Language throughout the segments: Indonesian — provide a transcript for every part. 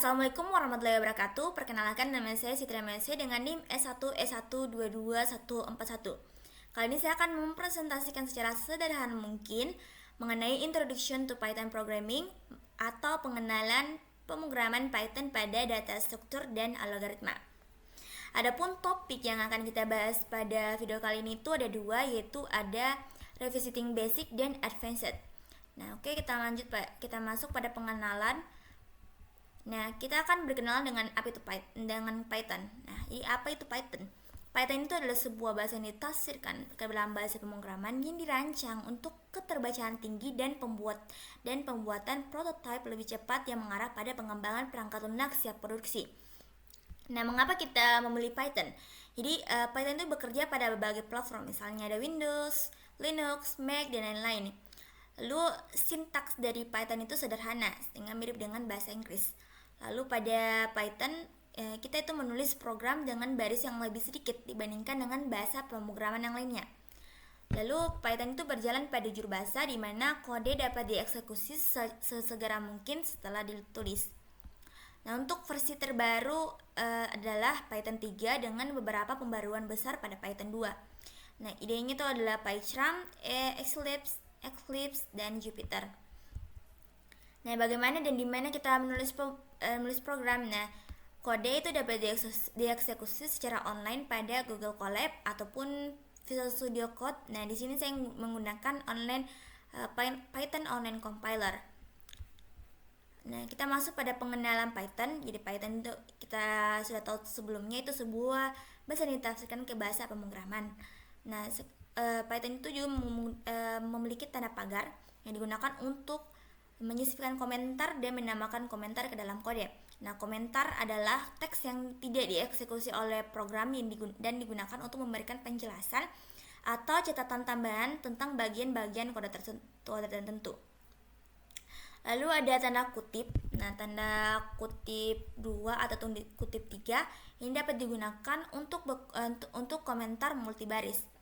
Assalamualaikum warahmatullahi wabarakatuh. Perkenalkan, nama saya Siti Ramesia dengan NIM S1S1222141. Kali ini saya akan mempresentasikan secara sederhana mungkin mengenai Introduction to Python Programming atau pengenalan pemrograman Python pada data struktur dan algoritma. Adapun topik yang akan kita bahas pada video kali ini itu ada dua, yaitu ada Revisiting Basic dan Advanced. Nah, oke, kita lanjut Pak. Kita masuk pada pengenalan. Nah, kita akan berkenalan dengan Python. Nah, apa itu Python? Python itu adalah sebuah bahasa yang ditafsirkan ke dalam bahasa pemrograman yang dirancang untuk keterbacaan tinggi dan pembuatan prototipe lebih cepat yang mengarah pada pengembangan perangkat lunak siap produksi. Nah, mengapa kita memilih Python? Jadi, Python itu bekerja pada berbagai platform, misalnya ada Windows, Linux, Mac, dan lain-lain. Lalu, sintaks dari Python itu sederhana, sehingga mirip dengan bahasa Inggris. Lalu pada Python, kita itu menulis program dengan baris yang lebih sedikit dibandingkan dengan bahasa pemrograman yang lainnya. Lalu Python itu berjalan pada juru bahasa di mana kode dapat dieksekusi sesegera mungkin setelah ditulis. Nah, untuk versi terbaru adalah Python 3 dengan beberapa pembaruan besar pada Python 2. Nah, idenya itu adalah PyCharm, Eclipse, dan Jupyter. Nah, bagaimana dan di mana kita menulis program? Nah, kode itu dapat dieksekusi secara online pada Google Colab ataupun Visual Studio Code. Nah, di sini saya menggunakan Python Online Compiler. Nah, kita masuk pada pengenalan Python. Jadi Python itu kita sudah tahu sebelumnya itu sebuah bahasa yang ditafsirkan ke bahasa pemrograman. Nah, Python itu juga memiliki tanda pagar yang digunakan untuk menyisipkan komentar dan menambahkan komentar ke dalam kode. Nah, komentar adalah teks yang tidak dieksekusi oleh program dan digunakan untuk memberikan penjelasan atau catatan tambahan tentang bagian-bagian kode tertentu. Lalu ada tanda kutip. Nah, tanda kutip 2 atau kutip 3 ini dapat digunakan untuk komentar multibaris.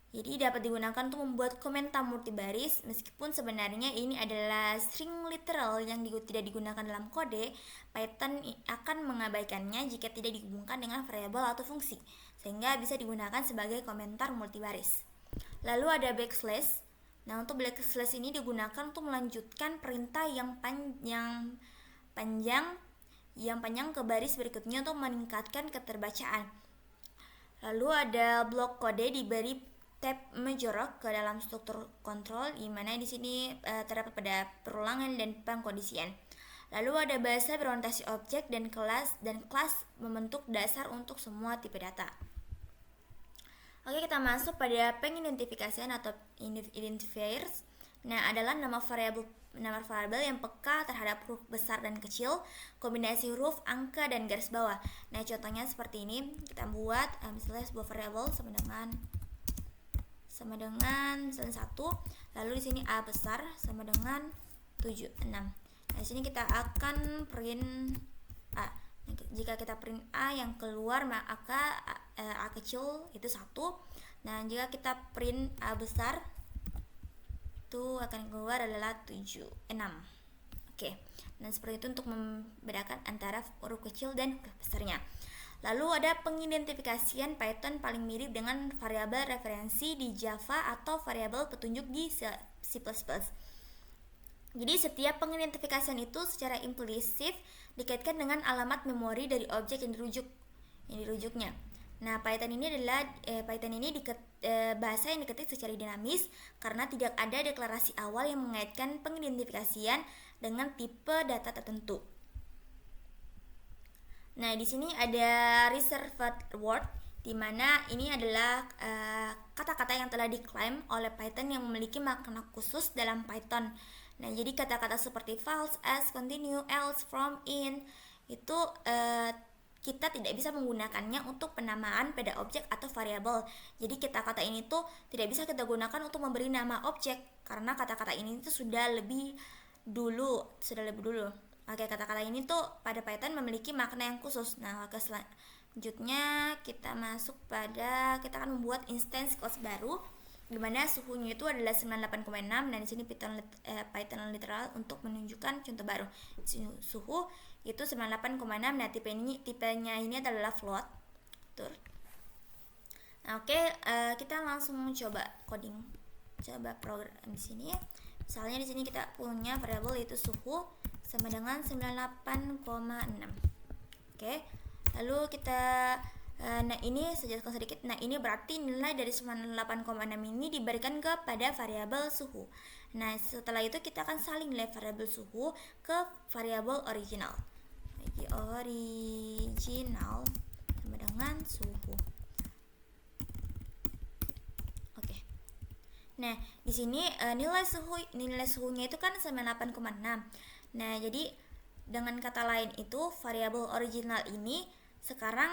Jadi dapat digunakan untuk membuat komentar multibaris, meskipun sebenarnya ini adalah string literal yang tidak digunakan dalam kode. Python akan mengabaikannya jika tidak dihubungkan dengan variabel atau fungsi, sehingga bisa digunakan sebagai komentar multibaris. Lalu ada backslash. Nah, untuk backslash ini digunakan untuk melanjutkan perintah yang panjang ke baris berikutnya untuk meningkatkan keterbacaan. Lalu ada blok kode diberi tab major ke dalam struktur kontrol, di mana di sini terdapat pada perulangan dan pengkondisian. Lalu ada bahasa berorientasi objek dan kelas membentuk dasar untuk semua tipe data. Oke, kita masuk pada pengidentifikasian atau identifiers. Nah, adalah nama variabel yang peka terhadap huruf besar dan kecil, kombinasi huruf, angka, dan garis bawah. Nah, contohnya seperti ini. Kita buat misalnya sebuah variabel sama dengan 1, lalu di sini A besar sama dengan 6. Nah, di sini kita akan print A. Jika kita print A yang keluar maka A kecil itu 1. Nah, jika kita print A besar itu akan keluar adalah 6. Oke. Nah, seperti itu untuk membedakan antara huruf kecil dan huruf besarnya. Lalu ada pengidentifikasian Python paling mirip dengan variabel referensi di Java atau variabel petunjuk di C++. Jadi setiap pengidentifikasian itu secara implisit dikaitkan dengan alamat memori dari objek yang dirujuknya. Nah, Python ini bahasa yang diketik secara dinamis karena tidak ada deklarasi awal yang mengaitkan pengidentifikasian dengan tipe data tertentu. Nah, di sini ada reserved word, di mana ini adalah kata-kata yang telah diklaim oleh Python yang memiliki makna khusus dalam Python. Nah, jadi kata-kata seperti false, as, continue, else, from, in itu kita tidak bisa menggunakannya untuk penamaan pada objek atau variabel. Jadi kata-kata ini tuh tidak bisa kita gunakan untuk memberi nama objek karena kata-kata ini tuh sudah lebih dulu. Oke, kata-kata ini tuh pada Python memiliki makna yang khusus. Nah, selanjutnya kita akan membuat instance kelas baru. dimana suhunya itu adalah 98,6. Dan di sini Python literal untuk menunjukkan contoh baru. Suhu itu 98,6. Nah, tipenya ini adalah float. Betul. Nah, oke, kita langsung coba coding. Coba program di sini. Misalnya di sini kita punya variabel yaitu suhu sama dengan 98,6. Oke. Lalu kita nah ini saya jelaskan sedikit. Nah, ini berarti nilai dari 98,6 ini diberikan kepada variabel suhu. Nah, setelah itu kita akan salin nilai variabel suhu ke variabel original. Original sama dengan suhu. Oke. Nah, di sini nilai suhunya itu kan 98,6. Nah, jadi dengan kata lain itu variabel original ini sekarang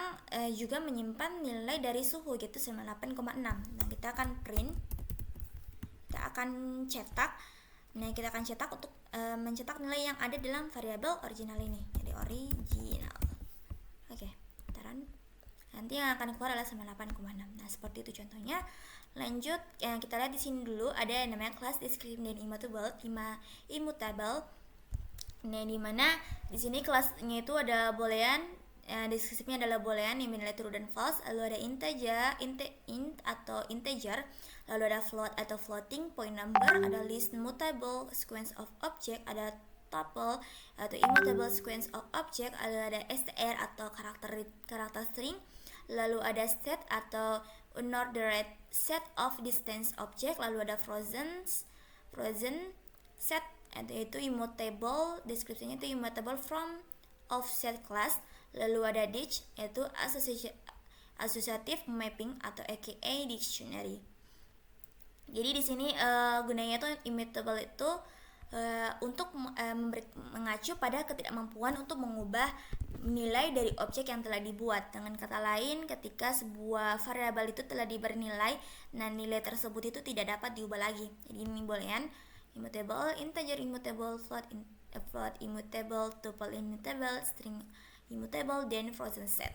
juga menyimpan nilai dari suhu yaitu 98,6. Nah, kita akan print. Kita akan cetak. Nah, kita akan cetak untuk mencetak nilai yang ada dalam variabel original ini. Jadi original. Oke, taran. Nanti yang akan keluar adalah 98,6. Nah, seperti itu contohnya. Lanjut, yang kita lihat di sini dulu ada yang namanya class description dan immutable. Nah, di mana di sini kelasnya itu ada boolean, deskripsinya adalah boolean yang bernilai true dan false, lalu ada int atau integer, lalu ada float atau floating point number, ada list mutable sequence of object, ada tuple atau immutable sequence of object, lalu ada str atau karakter string, lalu ada set atau unordered set of distance object, lalu ada frozen set yaitu immutable, deskripsinya itu immutable from offset class, lalu ada ditch yaitu associative mapping atau aka dictionary. Jadi di sini gunanya itu immutable itu untuk mengacu pada ketidakmampuan untuk mengubah nilai dari objek yang telah dibuat. Dengan kata lain, ketika sebuah variabel itu telah diberi nilai, nah nilai tersebut itu tidak dapat diubah lagi. Jadi ini boolean, immutable, integer immutable, float immutable, tuple immutable, string immutable, dan frozen set.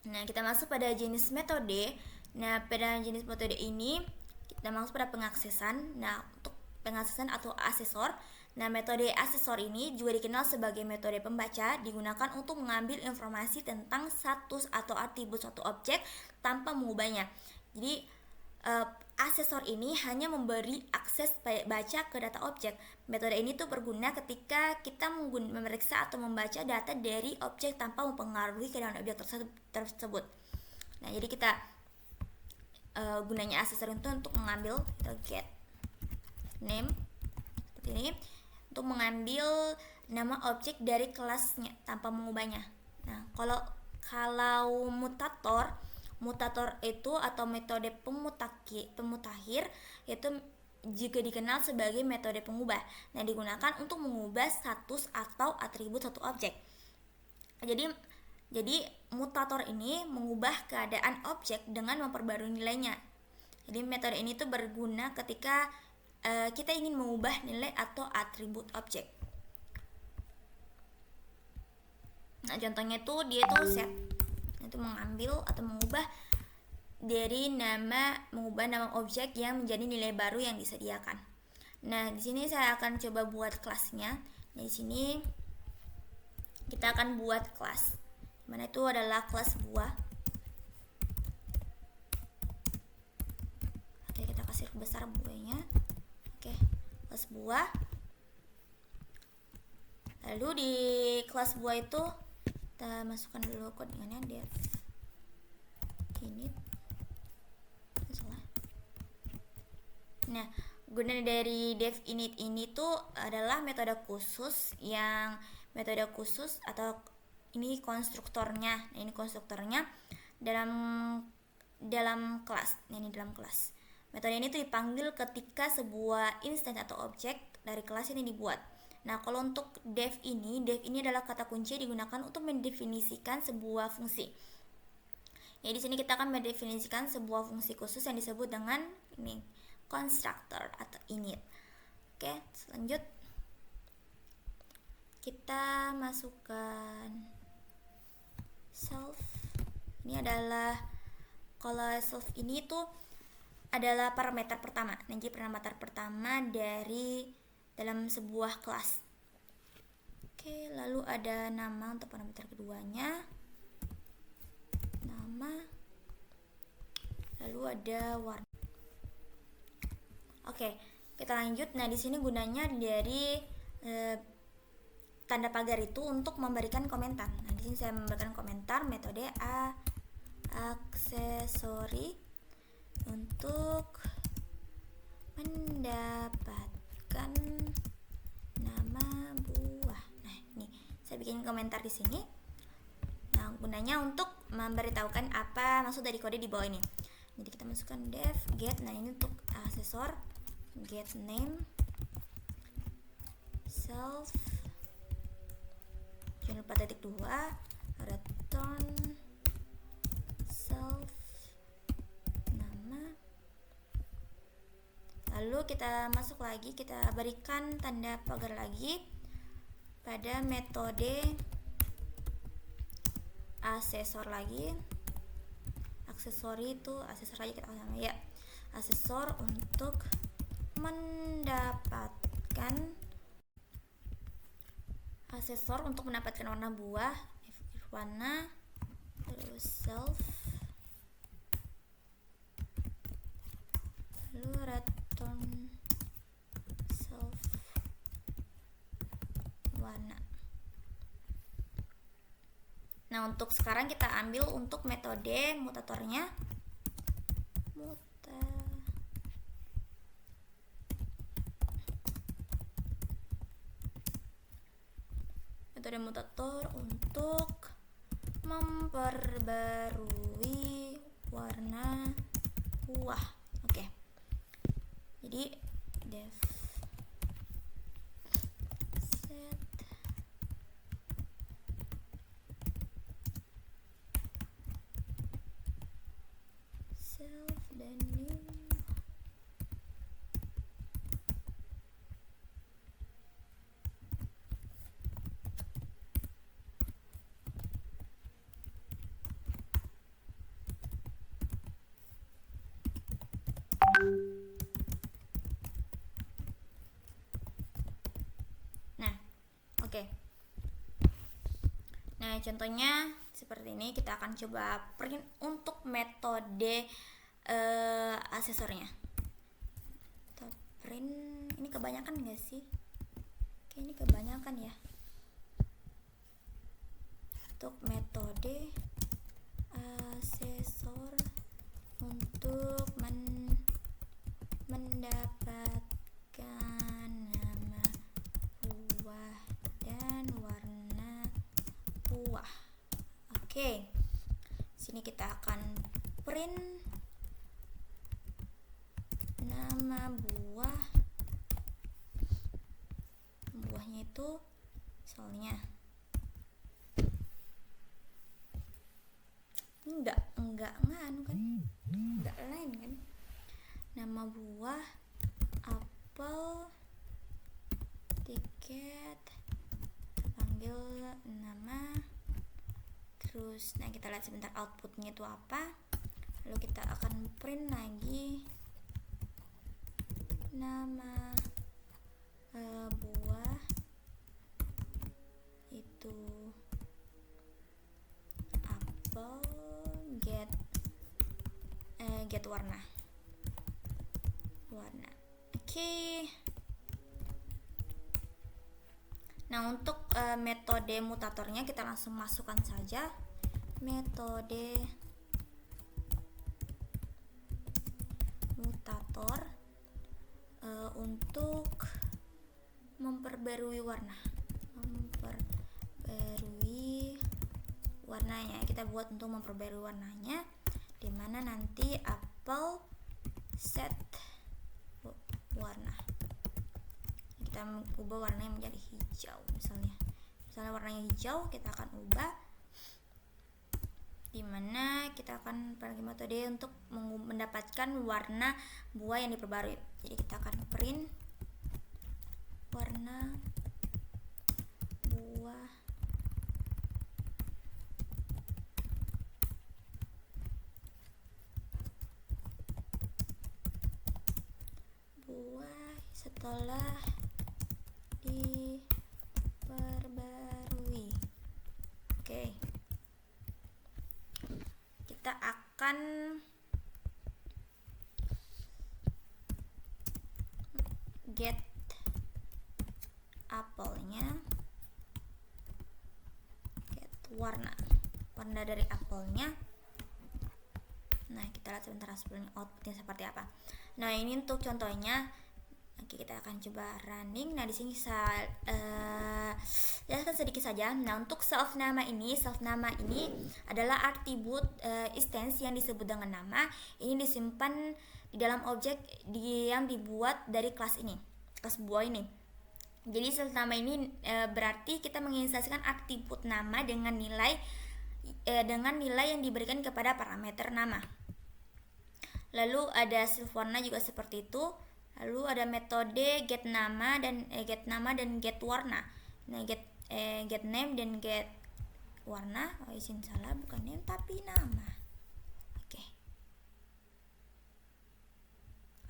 Nah, kita masuk pada jenis metode. Nah, pada jenis metode ini kita masuk pada pengaksesan. Nah, untuk pengaksesan atau asesor. Nah, metode asesor ini juga dikenal sebagai metode pembaca, digunakan untuk mengambil informasi tentang status atau atribut suatu objek tanpa mengubahnya. Jadi, asesor ini hanya memberi akses baca ke data objek. Metode ini tuh berguna ketika kita memeriksa atau membaca data dari objek tanpa mempengaruhi keadaan objek tersebut. Nah, jadi kita gunanya asesor itu untuk mengambil get name seperti ini, untuk mengambil nama objek dari kelasnya tanpa mengubahnya. Nah, kalau mutator itu atau metode pemutakhir itu juga dikenal sebagai metode pengubah. Nah, digunakan untuk mengubah status atau atribut satu objek. Jadi mutator ini mengubah keadaan objek dengan memperbarui nilainya. Jadi metode ini tuh berguna ketika kita ingin mengubah nilai atau atribut objek. Nah, contohnya itu dia tuh set, itu mengambil atau mengubah nama objek yang menjadi nilai baru yang disediakan. Nah, di sini saya akan coba buat kelasnya. Di sini kita akan buat kelas, mana itu adalah kelas buah. Oke, kita kasih besar buahnya. Oke, kelas buah. Lalu di kelas buah itu kita masukkan dulu codingannya, dia ini. Nah, guna dari dev init ini tuh adalah metode khusus atau ini konstruktornya. Nah, ini konstruktornya dalam kelas. Nah, ini dalam kelas. Metode ini tuh dipanggil ketika sebuah instance atau objek dari kelas ini dibuat. Nah, kalau untuk dev ini adalah kata kunci yang digunakan untuk mendefinisikan sebuah fungsi. Ya, di sini kita akan mendefinisikan sebuah fungsi khusus yang disebut dengan ini constructor atau init. Oke, selanjut kita masukkan self. Ini adalah kalau self ini tuh adalah parameter pertama. Jadi parameter pertama dari dalam sebuah kelas. Oke, lalu ada nama untuk parameter keduanya. Nama. Lalu ada warna. Oke, kita lanjut. Nah, di sini gunanya dari tanda pagar itu untuk memberikan komentar. Nah, di sini saya memberikan komentar metode aksesori untuk mendapatkan nama buah. Nah, ini saya bikin komentar di sini. Nah, gunanya untuk memberitahukan apa maksud dari kode di bawah ini. Jadi kita masukkan def get. Nah, ini untuk aksesor get name self jangan lupa titik 2 return self nama. Lalu kita masuk lagi, kita berikan tanda pagar lagi pada metode aksesor lagi. Aksesori itu aksesor aja kita sama ya. Aksesor untuk mendapatkan warna buah, warna, terus self, lalu return self warna. Nah, untuk sekarang kita ambil untuk metode mutatornya. Metode mutator untuk memperbarui warna buah. Oke. Jadi def set self dan new. Nah, oke. Nah, contohnya seperti ini. Kita akan coba print untuk metode aksesornya. Kita print, ini kebanyakan nggak sih? Oke, ini kebanyakan ya. Untuk metode aksesor untuk mendapatkan nama buah dan warna buah. Oke. Sini kita akan print nama buahnya itu soalnya enggak nganu kan, enggak lain kan. Nama buah apel, tiket, panggil nama. Terus nah, kita lihat sebentar outputnya itu apa. Lalu kita akan print lagi nama buah itu apel, get warna. Oke. Nah, untuk metode mutatornya kita langsung masukkan saja metode mutator untuk memperbarui warnanya. Kita buat untuk memperbarui warnanya, dimana nanti apel set warna. Kita ubah warnanya menjadi hijau misalnya warnanya hijau, kita akan ubah, dimana kita akan pakai metode untuk mendapatkan warna buah yang diperbarui. Jadi kita akan print warna buah setelah diperbarui. Oke. Kita akan get apelnya, get warna dari apelnya. Nah, kita lihat sebentar hasilnya, outputnya seperti apa. Nah, ini untuk contohnya. Oke, kita akan coba running. Nah, di sini saya jelaskan sedikit saja. Nah, untuk self nama ini adalah atribut instance yang disebut dengan nama. Ini disimpan di dalam objek yang dibuat dari kelas ini, kelas buah ini. Jadi self nama ini berarti kita menginstansikan atribut nama dengan nilai yang diberikan kepada parameter nama. Lalu ada self warna juga seperti itu. Lalu ada metode get nama dan get warna. Nah, get name dan get warna. Oh, izin salah, bukan name tapi nama.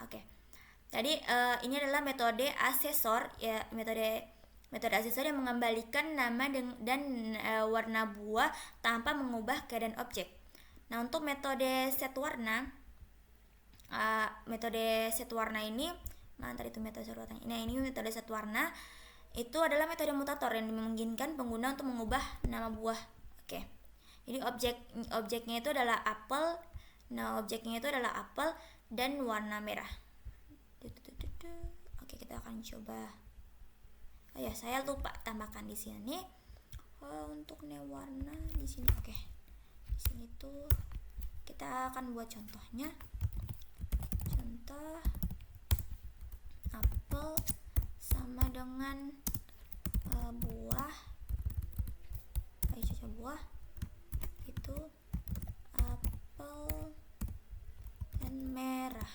Oke. Tadi ini adalah metode asesor ya, metode asesor yang mengembalikan nama dan warna buah tanpa mengubah keadaan objek. Nah, untuk metode set warna ini metode set warna itu adalah metode mutator yang memungkinkan pengguna untuk mengubah nama buah. Oke. Jadi objeknya itu adalah apel. Nah, objeknya itu adalah apel dan warna merah. Oke, kita akan coba. Oh ya, saya lupa tambahkan di sini. Untuk warna di sini. Oke. Di sini tuh kita akan buat contohnya. Contoh apel sama dengan buah. Ayo coba buah. Itu apel dan merah.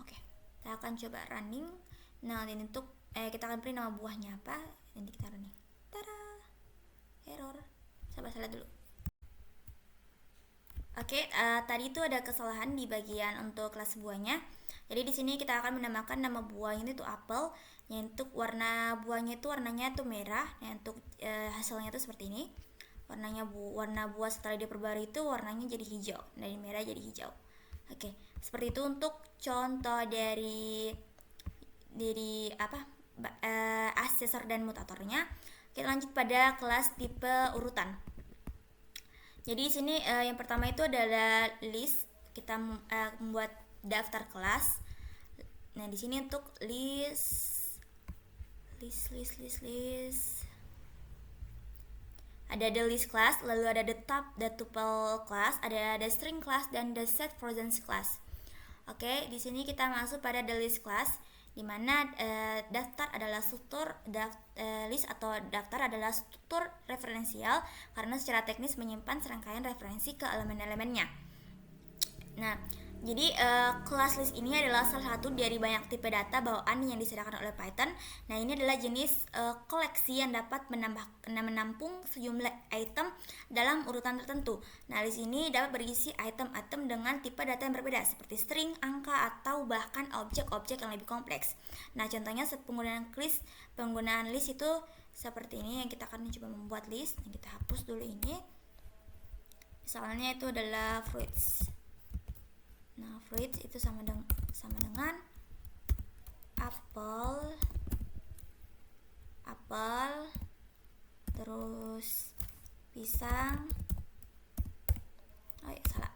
Oke, kita akan coba running. Nah, ini untuk kita akan print nama buahnya apa. Nanti kita running. Tada, error. Salah dulu. Oke, tadi itu ada kesalahan di bagian untuk kelas buahnya. Jadi di sini kita akan menamakan nama buahnya itu apel. Untuk warna buahnya itu warnanya itu merah. Untuk hasilnya itu seperti ini. Warna buah setelah diperbarui itu warnanya jadi hijau, dari merah jadi hijau. Oke, seperti itu untuk contoh dari asesor dan mutatornya. Kita lanjut pada kelas tipe urutan. Jadi di sini yang pertama itu adalah list. Kita membuat daftar kelas. Nah, di sini untuk list. Ada the list class, lalu ada the tuple class, ada the string class dan the set frozen class. Oke, di sini kita masuk pada the list class, di mana daftar adalah struktur list atau daftar adalah struktur referensial karena secara teknis menyimpan serangkaian referensi ke elemen-elemennya. Nah, jadi kelas list ini adalah salah satu dari banyak tipe data bawaan yang disediakan oleh Python. Nah, ini adalah jenis koleksi yang dapat menampung sejumlah item dalam urutan tertentu. Nah, list ini dapat berisi item-item dengan tipe data yang berbeda seperti string, angka, atau bahkan objek-objek yang lebih kompleks. Nah, contohnya penggunaan list itu seperti ini yang kita akan mencoba membuat list. Yang kita hapus dulu ini. Misalnya itu adalah fruits. Nah, fruits itu sama dengan apel, terus pisang. Oh ya, salah.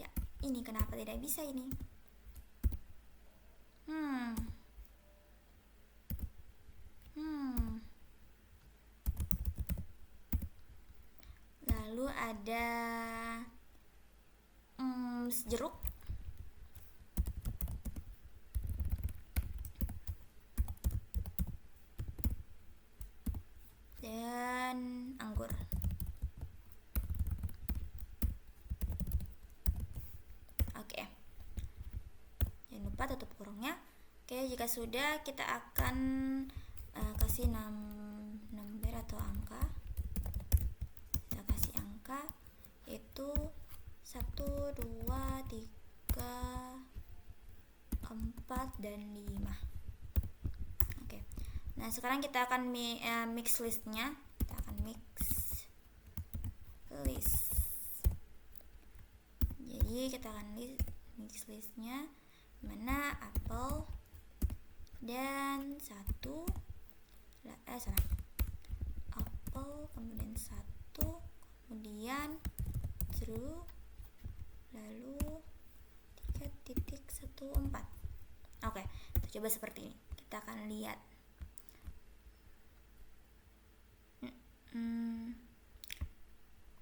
Ya, ini kenapa tidak bisa ini? Lalu ada jeruk. Dan anggur. Oke. Jangan lupa tutup kurungnya. Oke, jika sudah kita akan kasih number atau angka. Kita kasih angka yaitu 1, 2, 3, 4, dan 5. Oke. Nah, sekarang kita akan mix listnya. Kita akan mix list. Jadi kita akan mix listnya mana apple dan apple kemudian 1 kemudian true lalu 3.14. Oke, kita coba seperti ini. Kita akan lihat.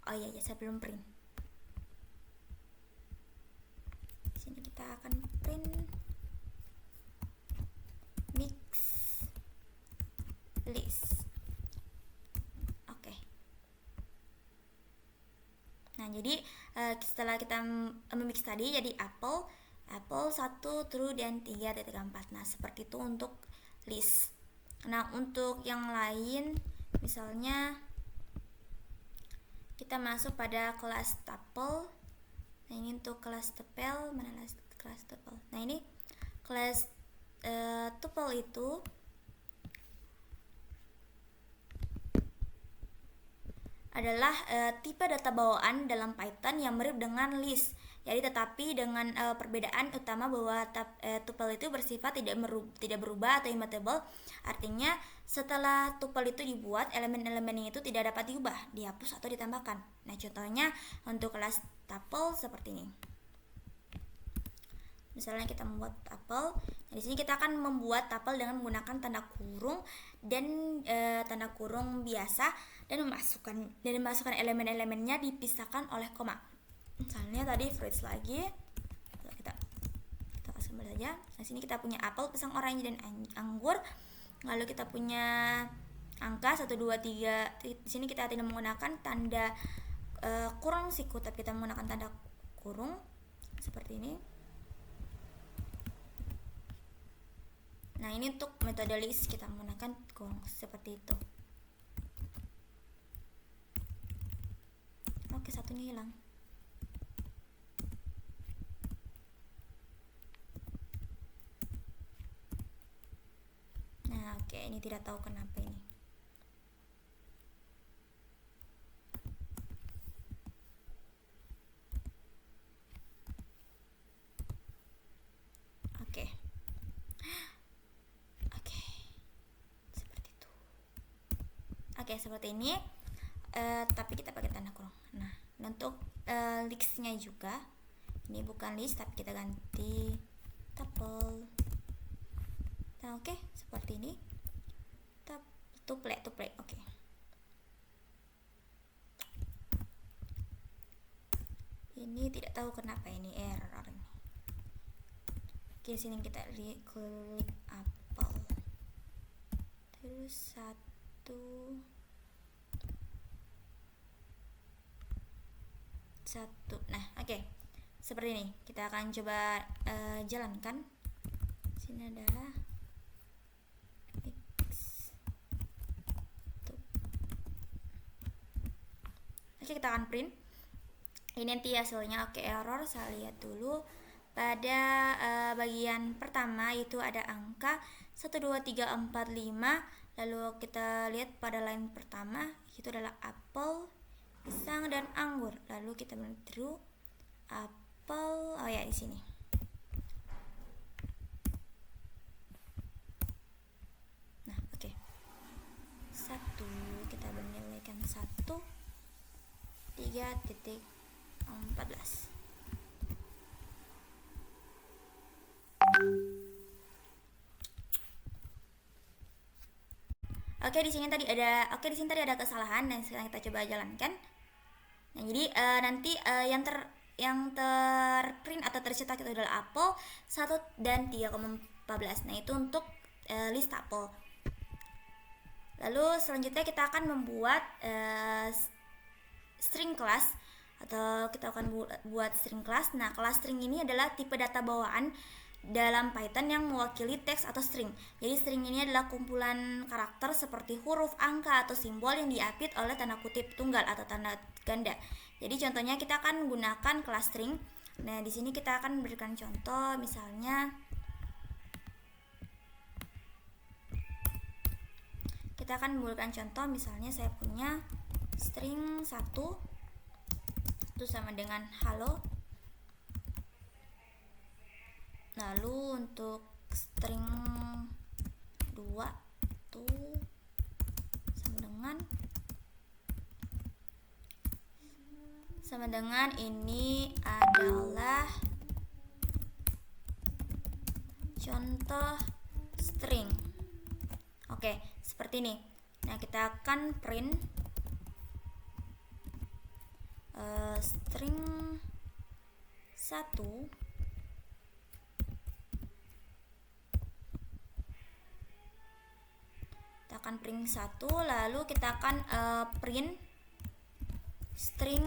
Oh iya, saya belum print. Di sini kita akan print mix list. Oke. Nah, jadi setelah kita memix tadi jadi apple 1 true dan 3.4. Nah, seperti itu untuk list. Nah, untuk yang lain misalnya kita masuk pada kelas tuple. Nah, ini untuk kelas tuple, mana kelas tuple. Nah, ini kelas tuple itu adalah tipe data bawaan dalam Python yang mirip dengan list. Jadi tetapi dengan perbedaan utama bahwa tuple itu bersifat tidak berubah atau immutable. Artinya setelah tuple itu dibuat, elemen-elemennya itu tidak dapat diubah, dihapus atau ditambahkan. Nah, contohnya untuk kelas tuple seperti ini. Misalnya kita membuat tuple. Nah, di sini kita akan membuat tuple dengan menggunakan tanda kurung dan tanda kurung biasa dan memasukkan elemen-elemennya dipisahkan oleh koma. Misalnya tadi fruits lagi. Kita kasih kembali saja. Nah, sini kita punya apel, pisang, oranye dan anggur. Lalu kita punya angka 1, 2, 3. Di sini kita tidak menggunakan tanda kurung siku, tapi kita menggunakan tanda kurung seperti ini. Nah, ini untuk metode list kita menggunakan kurung seperti itu. Oke, satunya hilang. Nah, oke, ini tidak tahu kenapa ini. Oke. Seperti itu. Oke, seperti ini. Tapi kita pakai tanda kurung. Nah, untuk listnya juga, ini bukan list tapi kita ganti tuple. Nah, oke, seperti ini. Tuple. Oke. Ini tidak tahu kenapa ini error ini. Oke, sini kita klik apple. Terus 1. Nah, oke. Seperti ini. Kita akan coba jalankan. Sini adalah Oke, kita akan print. Ini nanti hasilnya. Oke, error. Saya lihat dulu. Pada bagian pertama itu ada angka 1, 2, 3, 4, 5. Lalu kita lihat pada line pertama itu adalah apel, pisang, dan anggur. Lalu kita beri true apel. Oh ya, di sini. Nah, oke. 1 kita menilaikan 1 3.14. Oke, di sini tadi ada kesalahan dan sekarang kita coba jalankan. Nah, jadi nanti yang terprint atau tercetak itu adalah apel 1 dan 3,14. Nah, itu untuk list apel. Lalu selanjutnya kita akan membuat string class atau kita akan buat string class. Nah, kelas string ini adalah tipe data bawaan dalam Python yang mewakili teks atau string. Jadi string ini adalah kumpulan karakter seperti huruf, angka, atau simbol yang diapit oleh tanda kutip tunggal atau tanda ganda. Jadi contohnya kita akan menggunakan kelas string. Nah, di sini kita akan memberikan contoh, misalnya kita akan memberikan contoh, misalnya saya punya string 1 itu sama dengan halo. Lalu untuk string 2 itu sama dengan ini adalah contoh string. Oke, seperti ini. Nah, kita akan print string 1 akan print 1, lalu kita akan print string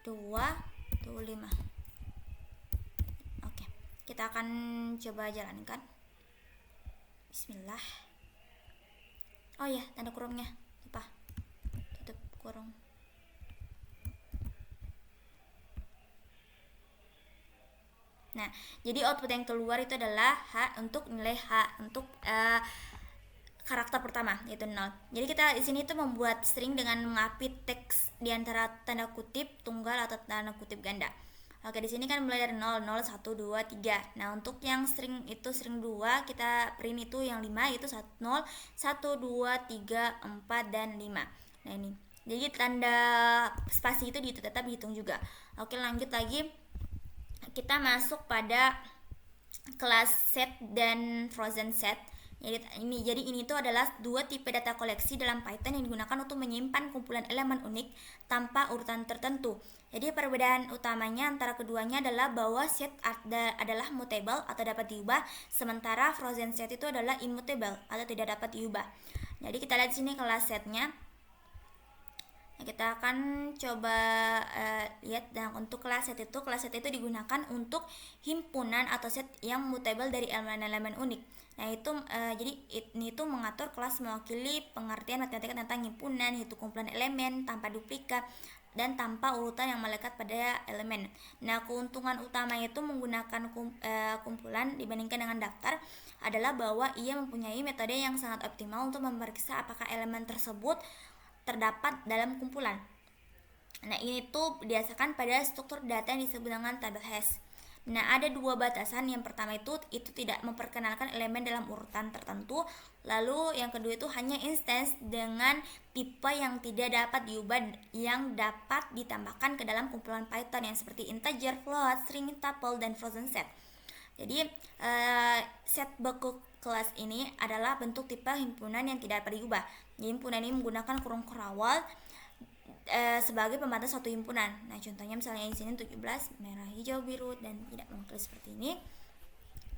2 tuh 5. Oke, kita akan coba jalankan. Bismillah. Oh ya, tanda kurungnya lupa, tutup kurung. Nah, jadi output yang keluar itu adalah H untuk nilai H untuk karakter pertama, yaitu 0. Jadi kita di sini itu membuat string dengan mengapit teks di antara tanda kutip tunggal atau tanda kutip ganda. Oke, di sini kan mulai dari 0, 0, 1, 2, 3. Nah, untuk yang string itu string 2, kita print itu yang 5 yaitu 0, 1, 2, 3, 4 dan 5. Nah, ini. Jadi tanda spasi itu tetap dihitung juga. Oke, lanjut lagi. Kita masuk pada kelas set dan frozen set. Jadi ini tuh adalah dua tipe data koleksi dalam Python yang digunakan untuk menyimpan kumpulan elemen unik tanpa urutan tertentu. Jadi perbedaan utamanya antara keduanya adalah bahwa set adalah mutable atau dapat diubah, sementara frozen set itu adalah immutable atau tidak dapat diubah. Jadi kita lihat sini kelas setnya. Nah, kita akan coba lihat. Dan untuk kelas set itu digunakan untuk himpunan atau set yang mutable dari elemen-elemen unik. Nah, itu jadi ini itu mengatur kelas mewakili pengertian matematika tentang himpunan, yaitu kumpulan elemen tanpa duplikat dan tanpa urutan yang melekat pada elemen. Nah, keuntungan utama itu menggunakan kumpulan dibandingkan dengan daftar adalah bahwa ia mempunyai metode yang sangat optimal untuk memeriksa apakah elemen tersebut terdapat dalam kumpulan. Nah, ini tuh berdasarkan pada struktur data yang disebut dengan tabel hash. Nah, ada dua batasan. Yang pertama itu tidak memperkenalkan elemen dalam urutan tertentu. Lalu yang kedua itu hanya instance dengan tipe yang tidak dapat diubah yang dapat ditambahkan ke dalam kumpulan Python yang seperti integer, float, string, tuple, dan frozen set. Jadi set beku kelas ini adalah bentuk tipe himpunan yang tidak dapat diubah. Jadi himpunan ini menggunakan kurung kerawal sebagai pembatas suatu himpunan. Nah, contohnya misalnya di sini 17 merah, hijau, biru dan tidak mewakili seperti ini.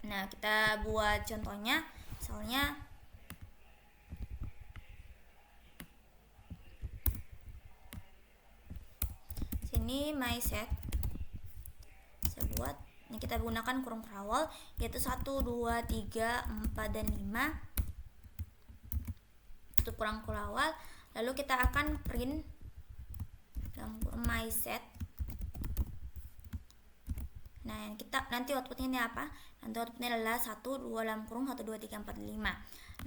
Nah, kita buat contohnya. Misalnya sini my set. Saya buat. Ini kita gunakan kurung kerawal yaitu 1, 2, 3, 4 dan 5. Untuk kurung kerawal, lalu kita akan print my set. Nah, kita nanti outputnya ini apa? Nanti outputnya adalah 1, 2 dalam kurung 1, 2, 3, 4, 5.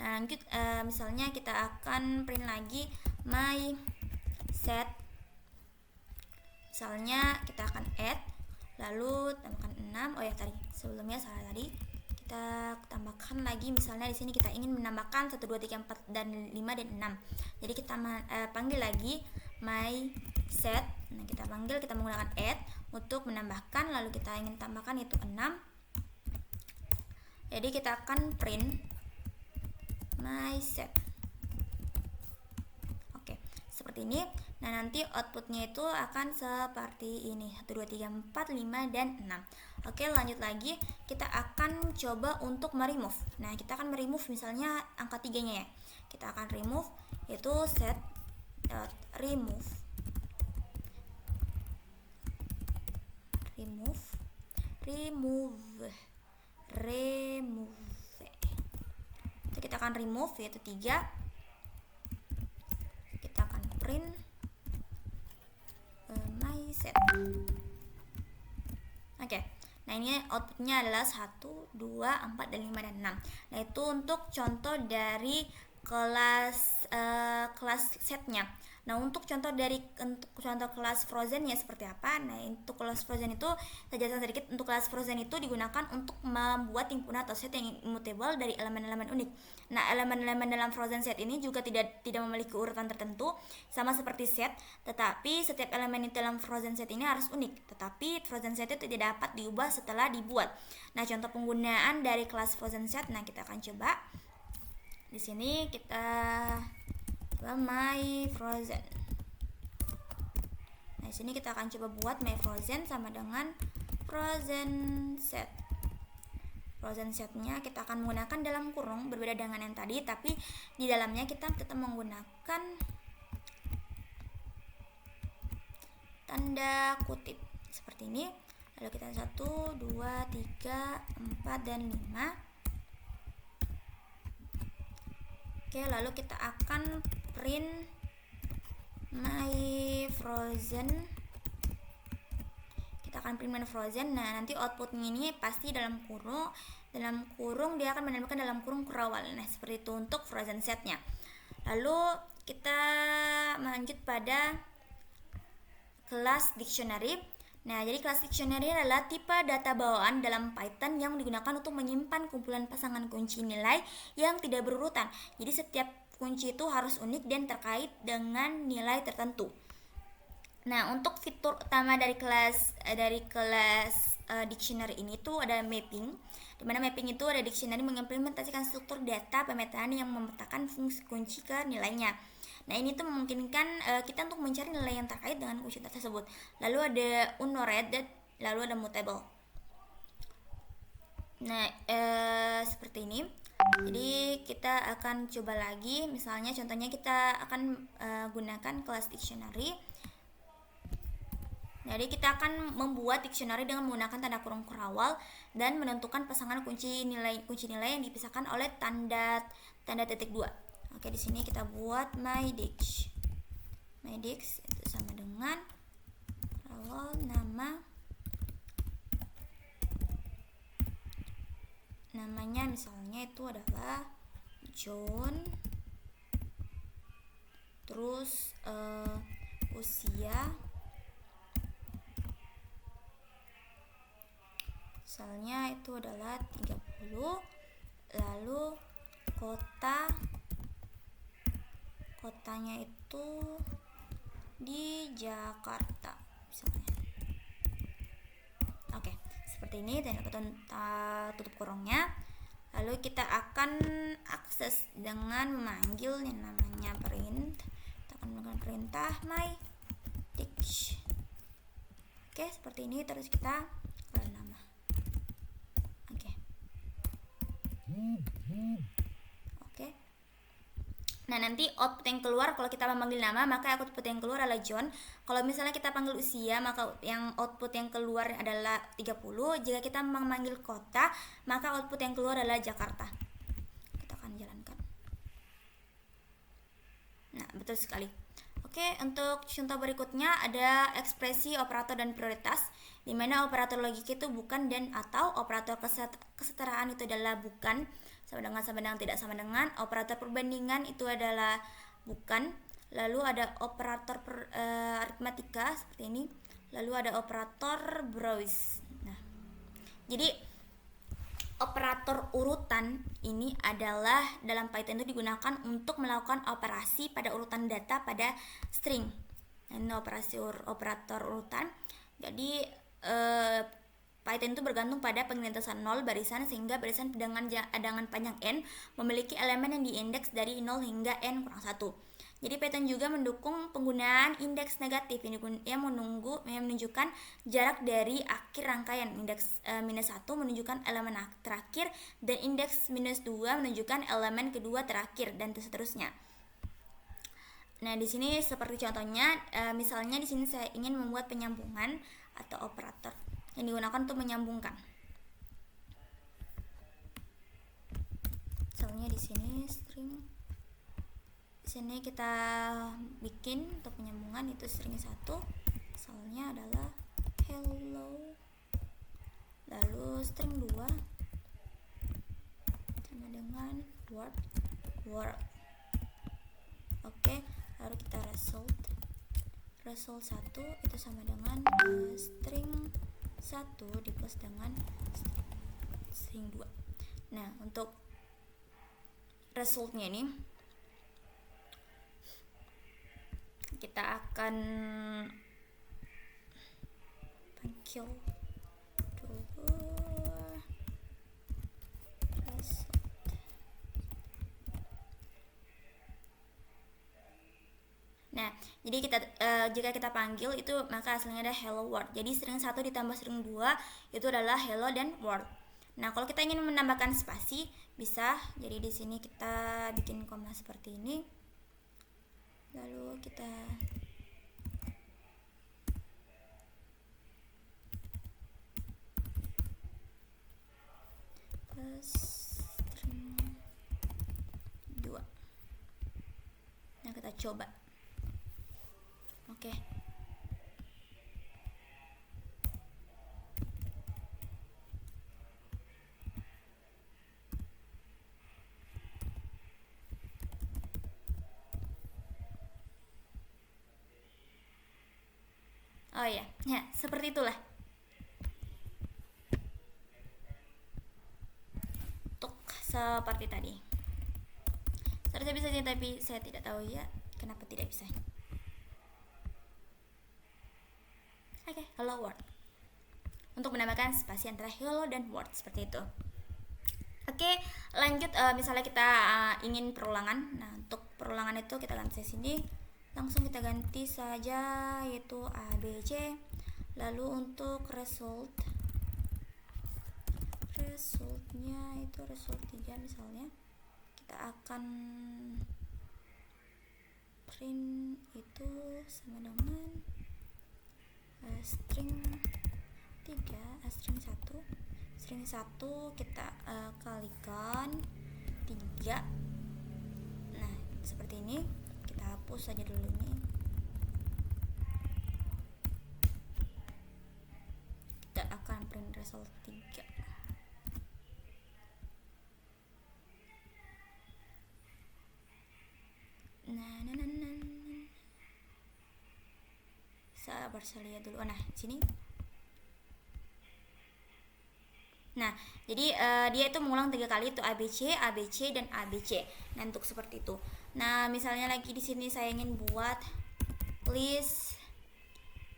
Nah, lanjut misalnya kita akan print lagi my set. Misalnya kita akan add, lalu tambahkan 6. Oh ya, tadi sebelumnya salah tadi. Kita tambahkan lagi, misalnya di sini kita ingin menambahkan 1, 2, 3, 4 dan 5 dan 6. Jadi kita panggil lagi my set. Nah, kita menggunakan add untuk menambahkan, lalu kita ingin tambahkan itu 6. Jadi kita akan print my set. Oke, seperti ini. Nah, nanti outputnya itu akan seperti ini, 1, 2, 3, 4, 5 dan 6. Oke, lanjut lagi. Kita akan coba untuk meremove. Nah, kita akan meremove misalnya angka 3-nya ya. Kita akan remove, yaitu set remove remove. Itu kita akan remove yaitu 3. Kita akan print my set. Oke. Nah, ini outputnya adalah 1, 2, 4, dan 5, dan 6. Nah, itu untuk contoh dari kelas setnya. Nah, untuk contoh kelas frozen-nya seperti apa? Nah, untuk kelas frozen itu saya jelaskan sedikit. Untuk kelas frozen itu digunakan untuk membuat himpunan atau set yang immutable dari elemen-elemen unik. Nah, elemen-elemen dalam frozen set ini juga tidak memiliki urutan tertentu sama seperti set, tetapi setiap elemen itu dalam frozen set ini harus unik. Tetapi frozen set itu tidak dapat diubah setelah dibuat. Nah, contoh penggunaan dari kelas frozen set, nah kita akan coba. Di sini kita coba my frozen. Nah, di sini kita akan coba buat my frozen sama dengan frozen set. Frozen setnya kita akan menggunakan dalam kurung, berbeda dengan yang tadi, tapi di dalamnya kita tetap menggunakan tanda kutip seperti ini. Lalu kita 1, 2, 3, 4, dan 5. Oke, lalu kita akan print my frozen. Kita akan print my frozen. Nah, nanti outputnya ini pasti dalam kurung dia akan menambahkan dalam kurung kurawal. Nah, seperti itu untuk frozen setnya. Lalu kita lanjut pada kelas dictionary. Nah, jadi kelas dictionary adalah tipe data bawaan dalam Python yang digunakan untuk menyimpan kumpulan pasangan kunci nilai yang tidak berurutan. Jadi setiap kunci itu harus unik dan terkait dengan nilai tertentu. Nah, untuk fitur utama dari kelas dictionary ini tuh ada mapping. Di mana mapping itu ada dictionary mengimplementasikan struktur data pemetaan yang memetakan fungsi kunci ke nilainya. Nah, ini tuh memungkinkan kita untuk mencari nilai yang terkait dengan kunci tersebut. Lalu ada unorited, lalu ada mutable. Nah, seperti ini. Jadi kita akan coba lagi. Misalnya contohnya kita akan gunakan kelas dictionary. Jadi kita akan membuat dictionary dengan menggunakan tanda kurung kurawal dan menentukan pasangan kunci nilai yang dipisahkan oleh tanda titik 2. Oke, di sini kita buat my dix. My dix itu sama dengan kurawal namanya misalnya itu adalah John. Terus usia misalnya itu adalah 30. Lalu kotanya itu di Jakarta misalnya. Oke, seperti ini. Dan kita tutup kurungnya. Lalu kita akan akses dengan memanggil yang namanya print. Kita akan menggunakan perintah my dix. Oke, seperti ini. Terus kita keluar nama. Oke. Nah, nanti output yang keluar kalau kita memanggil nama, maka output yang keluar adalah John. Kalau misalnya kita panggil usia, maka yang output yang keluar adalah 30. Jika kita memanggil kota, maka output yang keluar adalah Jakarta. Kita akan jalankan. Nah, betul sekali. Oke, untuk contoh berikutnya ada ekspresi operator dan prioritas, di mana operator logik itu bukan dan atau, operator kesetaraan itu adalah bukan, sama dengan tidak sama dengan, operator perbandingan itu adalah bukan, lalu ada operator aritmatika seperti ini, lalu ada operator browse. Nah, jadi operator urutan ini adalah dalam Python itu digunakan untuk melakukan operasi pada urutan data pada string. Nah, ini operator urutan. Jadi Python itu bergantung pada pengidentasan 0 barisan, sehingga barisan dengan panjang n memiliki elemen yang diindeks dari 0 hingga n kurang 1. Jadi Python juga mendukung penggunaan indeks negatif yang menunjukkan jarak dari akhir rangkaian. Indeks -1 menunjukkan elemen terakhir, dan indeks -2 menunjukkan elemen kedua terakhir, dan seterusnya. Nah, di sini seperti contohnya, misalnya di sini saya ingin membuat penyambungan atau operator. yang digunakan untuk menyambungkan. Misalnya di sini string, di sini kita bikin untuk penyambungan itu string 1, misalnya adalah hello, lalu string 2 sama dengan word. Oke, lalu kita result 1 itu sama dengan string 1 di plus dengan string 2. Nah, untuk resultnya ini kita akan panggil dulu result. Nah, jadi jika kita panggil itu maka hasilnya ada hello world. Jadi string 1 ditambah string 2 itu adalah hello dan world. Nah, kalau kita ingin menambahkan spasi bisa. Jadi di sini kita bikin koma seperti ini. Lalu kita plus string 2. Nah, kita coba. Oke. Oh ya, seperti itulah. Untuk seperti tadi. Seharusnya bisa sih, tapi saya tidak tahu ya kenapa tidak bisa. Oke, hello world. Untuk menambahkan spasi antara hello dan world seperti itu. Oke, lanjut. Misalnya kita ingin perulangan. Nah, untuk perulangan itu kita ganti sini. Langsung kita ganti saja yaitu ABC. Lalu untuk resultnya itu result 3 misalnya. Kita akan print itu sama dengan string 3, string 1 kita kalikan 3. Nah, seperti ini. Kita hapus saja dulu ini. Kita akan print result 3. Sabar, saya lihat dulu. Nah, sini. Nah, jadi dia itu mengulang 3 kali itu ABC, ABC dan ABC. Nah, untuk seperti itu. Nah, misalnya lagi di sini saya ingin buat list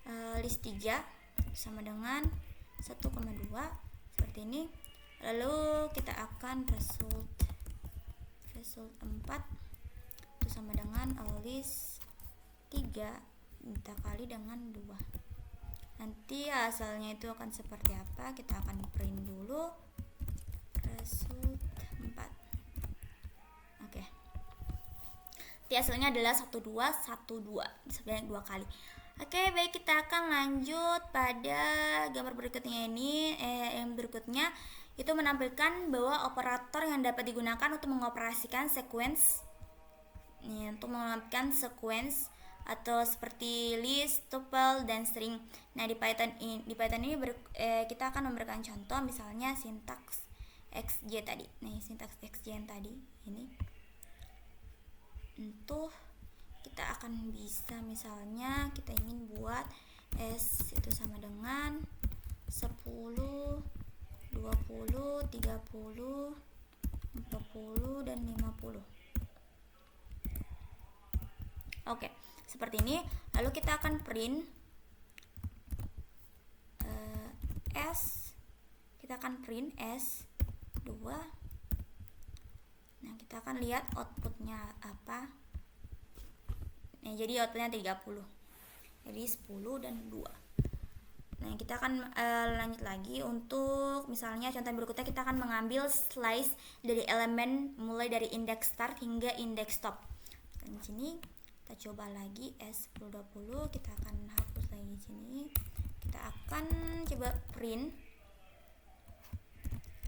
3 sama dengan 1,2 seperti ini. Lalu kita akan result 4 itu sama dengan list 3 kita kali dengan 2. Nanti hasilnya itu akan seperti apa? Kita akan print dulu result 4. Oke. Nanti hasilnya adalah 1212 sebanyak 2 kali. Oke, baik, kita akan lanjut pada gambar berikutnya ini. Yang berikutnya itu menampilkan bahwa operator yang dapat digunakan untuk mengoperasikan sequence. Untuk mengamankan sequence atau seperti list, tuple, dan string. Nah, di Python ini kita akan memberikan contoh, misalnya sintaks XJ tadi. Nah, sintaks XJ yang tadi ini. Untuk kita akan bisa misalnya kita ingin buat S itu sama dengan 10, 20, 30, 40, dan 50. Oke. Seperti ini. Lalu kita akan print kita akan print S2. Nah, kita akan lihat outputnya apa. Nah, jadi outputnya 30. Jadi 10 dan 2. Nah, kita akan lanjut lagi untuk misalnya contoh berikutnya kita akan mengambil slice dari elemen mulai dari index start hingga index stop. Dan di sini kita coba lagi S1020, kita akan hapus lagi di sini. kita akan coba print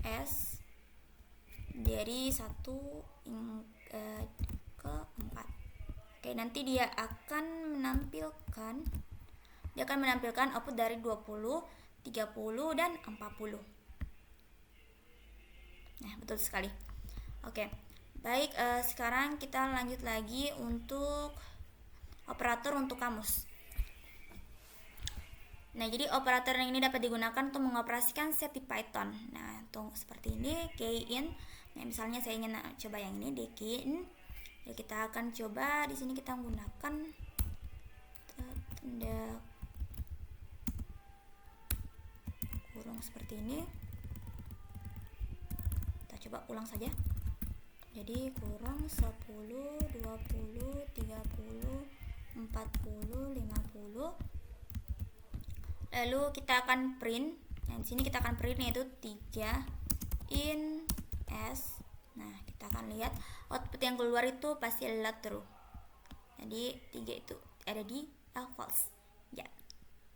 S dari 1 ke 4. Oke, nanti dia akan menampilkan output dari 20, 30 dan 40. Nah, betul sekali. Oke. Baik, sekarang kita lanjut lagi untuk operator untuk kamus. Nah, jadi operator yang ini dapat digunakan untuk mengoperasikan set di Python. Nah, untuk seperti ini, key-in. Nah, misalnya saya ingin coba yang ini, di key-in. Ya, kita akan coba di sini kita menggunakan tanda kurung seperti ini. Kita coba ulang saja. Jadi kurung 10, 20, 30, 40, 50. Lalu kita akan print. Nah, di sini kita akan print yaitu 3 in S. Nah, kita akan lihat output yang keluar itu pasti adalah true. Jadi 3 itu ada di false. Ya,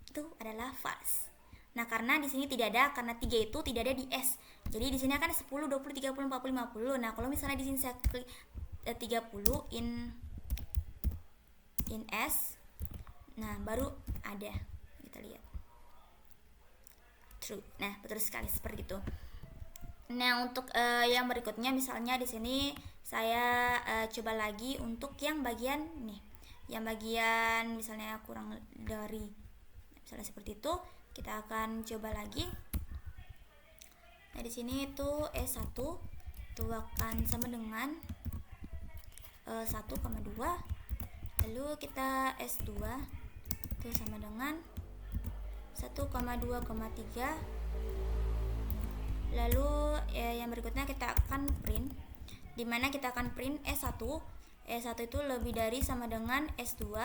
itu adalah false. Nah, karena di sini tidak ada, karena 3 itu tidak ada di S. Jadi di sini akan 10, 20, 30, 40, 50. Nah, kalau misalnya di sini saya klik 30 in S. Nah, baru ada. Kita lihat. True. Nah, betul sekali seperti itu. Nah, untuk yang berikutnya misalnya di sini saya coba lagi untuk yang bagian nih. Yang bagian misalnya kurang dari misalnya seperti itu, kita akan coba lagi. Nah, di sini itu S1 itu akan sama dengan 1,2. Lalu kita S2 itu sama dengan 1,2,3. Lalu yang berikutnya kita akan print, dimana kita akan print S1 itu lebih dari sama dengan S2.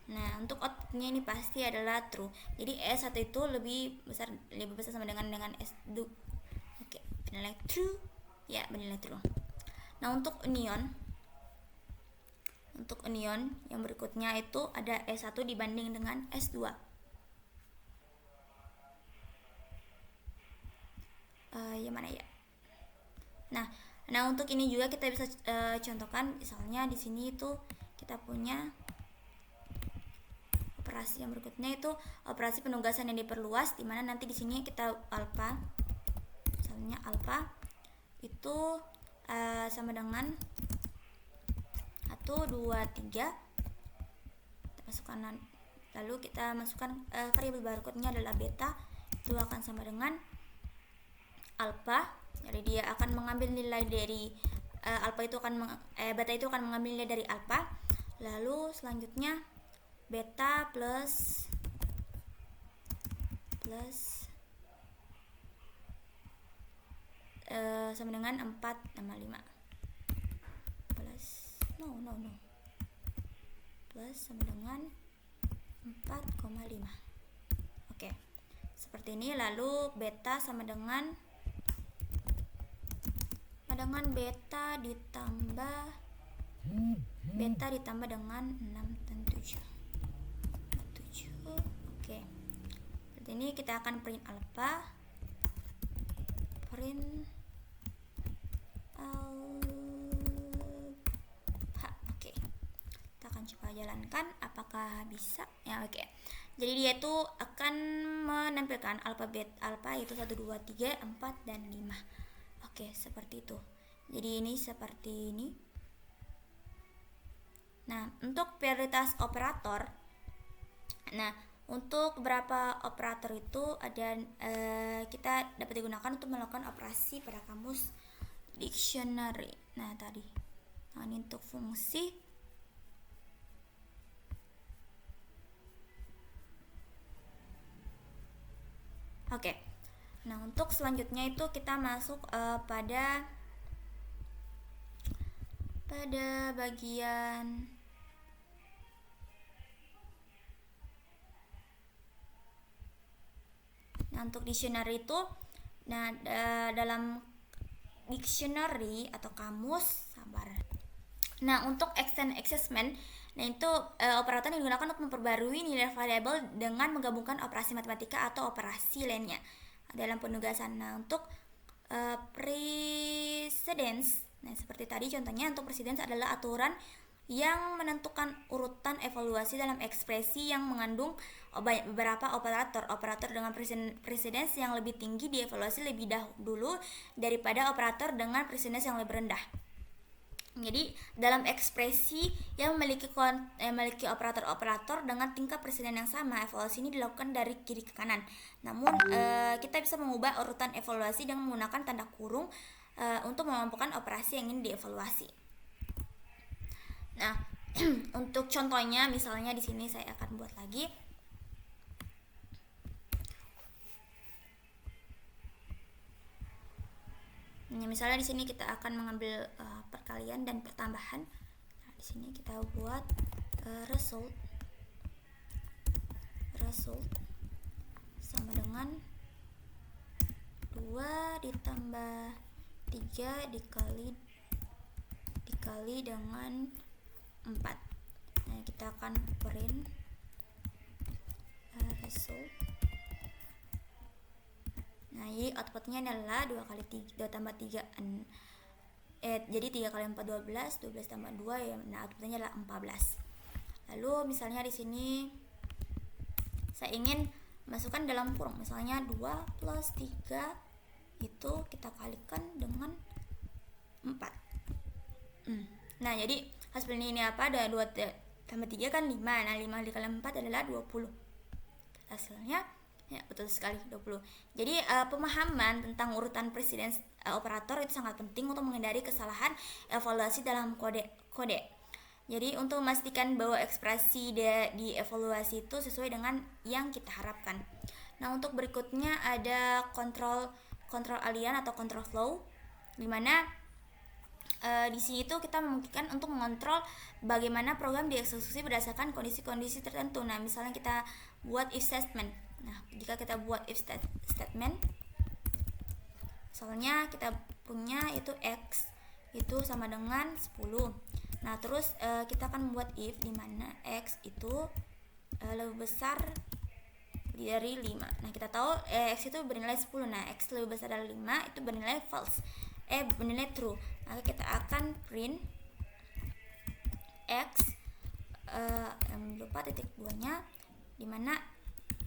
Nah, untuk outputnya ini pasti adalah true. Jadi S1 itu lebih besar sama dengan S2. Oke, bernilai true. Ya, bernilai true. Nah, untuk onion yang berikutnya itu ada S1 dibanding dengan S2. Yang mana ya? Nah, untuk ini juga kita bisa contohkan, misalnya di sini itu kita punya operasi yang berikutnya itu operasi penugasan yang diperluas, di mana nanti di sini kita alpha, misalnya alpha itu sama dengan 1, 2, 3. Kita masukkan, lalu kita masukkan variabel berikutnya adalah beta, itu akan sama dengan alpha. Jadi dia akan mengambil nilai dari beta itu akan mengambil nilai dari alpha. Lalu selanjutnya beta plus sama dengan 4,5 plus sama dengan 4,5. Oke, seperti ini. Lalu beta sama dengan beta ditambah dengan 6 dan 7. Oke, seperti ini. Kita akan print alpha, Oke, kita akan coba jalankan apakah bisa ya. Oke, jadi dia itu akan menampilkan alfabet alpha yaitu 1, 2, 3, 4, dan 5. Oke, seperti itu. Jadi ini seperti ini. Nah, untuk prioritas operator, nah untuk beberapa operator itu ada kita dapat digunakan untuk melakukan operasi pada kamus dictionary. Nah, tadi. Nah, ini untuk fungsi. Oke. Nah, untuk selanjutnya itu kita masuk pada bagian untuk dictionary itu, dalam dictionary atau kamus, Nah, untuk extend assessment, nah itu operator yang digunakan untuk memperbarui nilai variabel dengan menggabungkan operasi matematika atau operasi lainnya dalam penugasan. Nah, untuk precedence, nah seperti tadi contohnya, untuk precedence adalah aturan yang menentukan urutan evaluasi dalam ekspresi yang mengandung beberapa operator. Operator dengan precedence yang lebih tinggi dievaluasi lebih dahulu daripada operator dengan precedence yang lebih rendah. Jadi dalam ekspresi yang memiliki operator-operator dengan tingkat presiden yang sama, evaluasi ini dilakukan dari kiri ke kanan. Namun kita bisa mengubah urutan evaluasi dengan menggunakan tanda kurung untuk mengelompokkan operasi yang ingin dievaluasi. Nah, untuk contohnya misalnya di sini saya akan buat lagi. Nah, misalnya di sini kita akan mengambil perkalian dan pertambahan. Nah, di sini kita buat result sama dengan 2 ditambah 3 dikali dengan 4. Nah, kita akan print result. Nah, jadi outputnya adalah 2 tambah 3 jadi 3 kali 4 12 tambah 2 ya. Nah, outputnya adalah 14. Lalu misalnya di sini saya ingin masukkan dalam kurung, misalnya 2 plus 3 itu kita kalikan dengan 4. Nah, jadi hasilnya ini apa? Ada 2 tambah 3 kan 5. Nah, 5 dikali 4 adalah 20. Hasilnya ya betul sekali 20. Jadi pemahaman tentang urutan precedence operator itu sangat penting untuk menghindari kesalahan evaluasi dalam kode. Jadi untuk memastikan bahwa ekspresi di evaluasi itu sesuai dengan yang kita harapkan. Nah, untuk berikutnya ada control alien atau control flow, di mana di sini itu kita memungkinkan untuk mengontrol bagaimana program dieksekusi berdasarkan kondisi-kondisi tertentu. Nah, misalnya kita buat if statement. Nah, jika kita buat if statement, misalnya kita punya itu x itu sama dengan 10. Nah, terus kita akan membuat if di mana x itu lebih besar dari 5. Nah, kita tahu x itu bernilai 10. Nah, x lebih besar dari 5 itu bernilai false. Bernilai true. Maka kita akan print x yang lupa titik 2-nya, di mana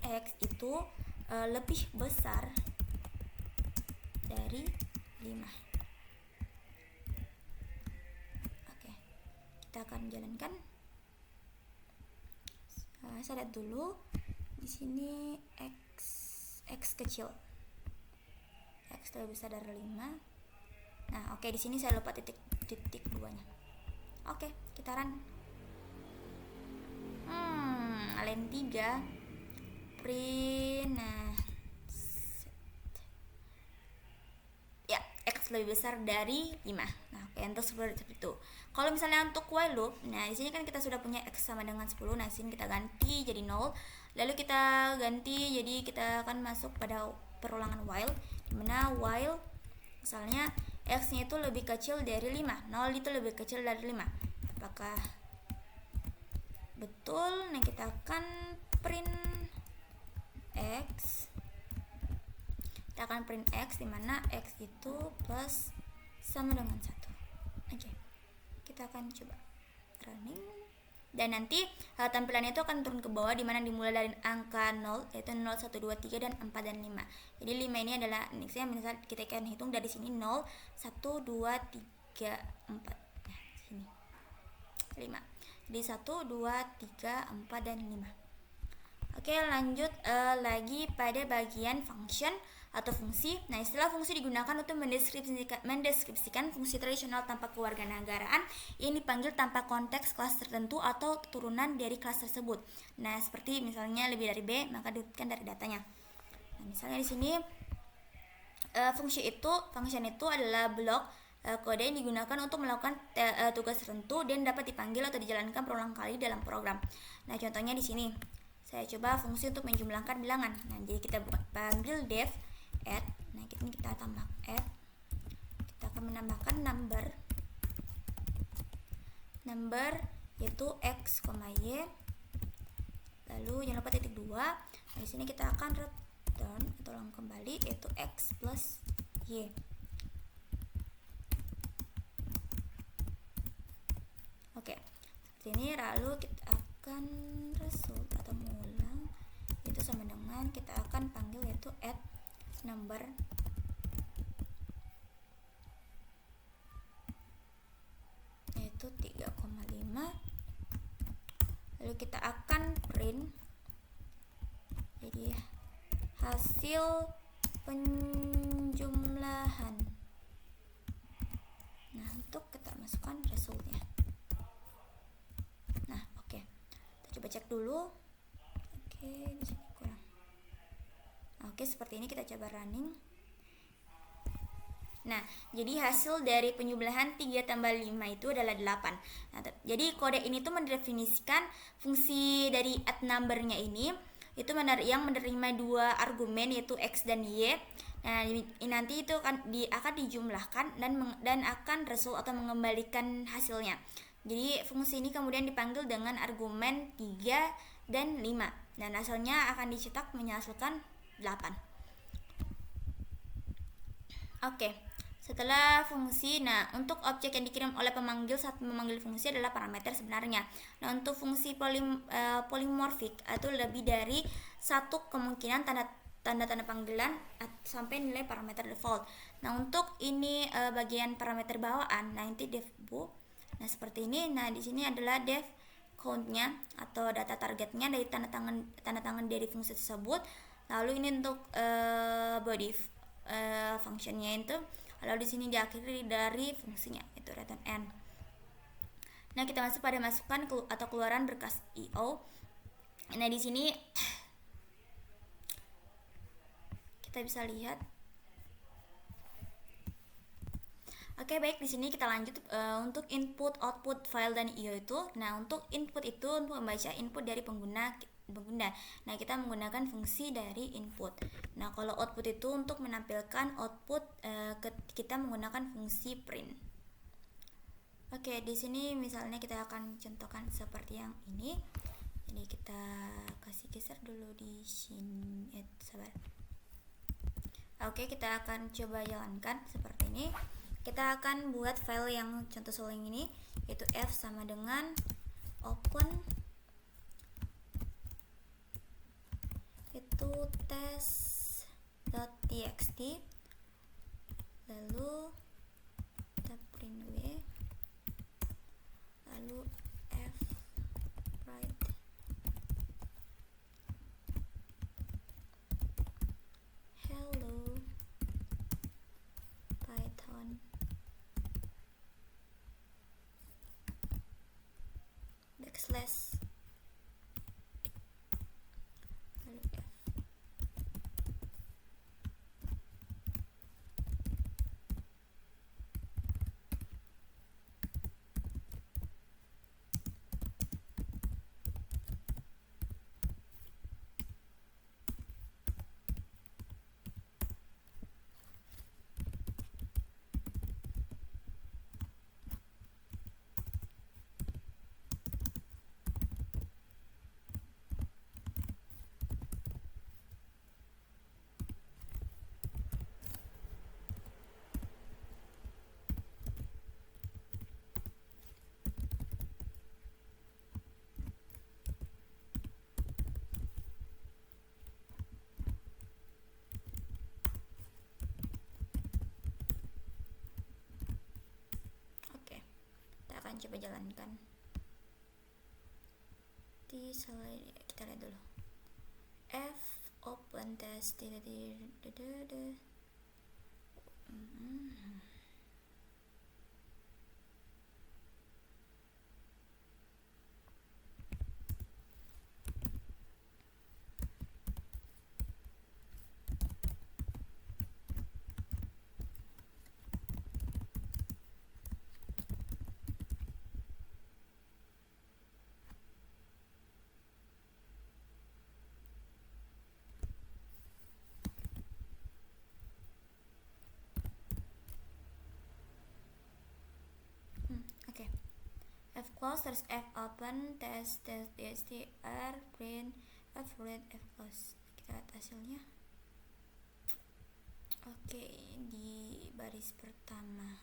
x itu lebih besar dari 5. Oke, kita akan jalankan. Saya lihat dulu di sini x kecil, x lebih besar dari 5. Nah, oke, di sini saya lupa titik 2-nya. Oke, kita run. Line 3 print. Nah, ya, x lebih besar dari 5. Nah, oke, untuk seperti itu. Kalau misalnya untuk while loop, nah di sini kan kita sudah punya x sama dengan 10. Nah, di sini kita ganti jadi 0. Lalu kita ganti jadi kita akan masuk pada perulangan while, di mana while misalnya x-nya itu lebih kecil dari 5. 0 itu lebih kecil dari 5. Apakah betul? Nah, kita akan print x. Kita akan print x di mana x itu plus sama dengan 1. Oke. Kita akan coba running. Dan nanti tampilannya itu akan turun ke bawah, di mana dimulai dari angka 0, yaitu 0, 1, 2, 3 dan 4 dan 5. Jadi 5 ini adalah indeksnya, misal kita akan hitung dari sini 0, 1, 2, 3, 4. Nah, sini 5. Jadi 1, 2, 3, 4 dan 5. Oke, lanjut lagi pada bagian function atau fungsi. Nah, istilah fungsi digunakan untuk mendeskripsikan fungsi tradisional tanpa kewarganegaraan yang dipanggil tanpa konteks kelas tertentu atau turunan dari kelas tersebut. Nah, seperti misalnya lebih dari B, maka diurutkan dari datanya. Nah, misalnya di sini function itu adalah blok kode yang digunakan untuk melakukan tugas tertentu dan dapat dipanggil atau dijalankan berulang kali dalam program. Nah, contohnya di sini saya coba fungsi untuk menjumlahkan bilangan. Nah, jadi kita panggil def add. Nah, kita tambah add. Kita akan menambahkan number. number yaitu x, y. Lalu jangan lupa titik 2. Nah, di sini kita akan return atau ulang kembali yaitu x plus y. Oke, seperti ini. Lalu kita akan result atau mengulang itu sama dengan kita akan panggil yaitu add number yaitu 3,5. Lalu kita akan print jadi hasil penjumlahan. Nah, untuk kita masukkan resultnya. Nah, oke. Kita coba cek dulu. Oke, di sini kurang. Oke, seperti ini kita coba running. Nah, jadi hasil dari penjumlahan 3 tambah 5 itu adalah 8. Nah, jadi kode ini tuh mendefinisikan fungsi dari add number-nya ini itu yang menerima 2 argumen yaitu x dan y. Nah, nanti itu akan dijumlahkan dan akan result atau mengembalikan hasilnya. Jadi fungsi ini kemudian dipanggil dengan argumen 3 dan 5. Dan hasilnya akan dicetak menghasilkan 8. Oke, setelah fungsi, nah untuk objek yang dikirim oleh pemanggil saat memanggil fungsi adalah parameter sebenarnya. Nah, untuk fungsi polymorphic itu lebih dari satu kemungkinan tanda panggilan sampai nilai parameter default. Nah, untuk ini bagian parameter bawaan, nah nanti def book. Nah, seperti ini. Nah, di sini adalah def count-nya atau data targetnya dari tanda tangan dari fungsi tersebut. Lalu ini untuk body functionnya itu. Lalu di sini diakhiri dari fungsinya itu return n. Nah, kita masuk pada masukan atau keluaran berkas IO. Nah, di sini kita bisa lihat. Oke, baik, di sini kita lanjut untuk input, output, file dan IO itu. Nah, untuk input itu untuk membaca input dari pengguna. Nah, kita menggunakan fungsi dari input. Nah, kalau output itu untuk menampilkan output kita menggunakan fungsi print. Oke, di sini misalnya kita akan contohkan seperti yang ini. Jadi kita kasih geser dulu di sini. Sabar. Oke, kita akan coba jalankan seperti ini. Kita akan buat file yang contoh soal ini yaitu f sama dengan open itu test.txt, lalu kita print w, lalu f write hello Python backslash lalu f. Coba jalankan di slide. Kita lihat dulu f open test close, terus F open, test R print, F read, F close. Kita lihat hasilnya. Oke, di baris pertama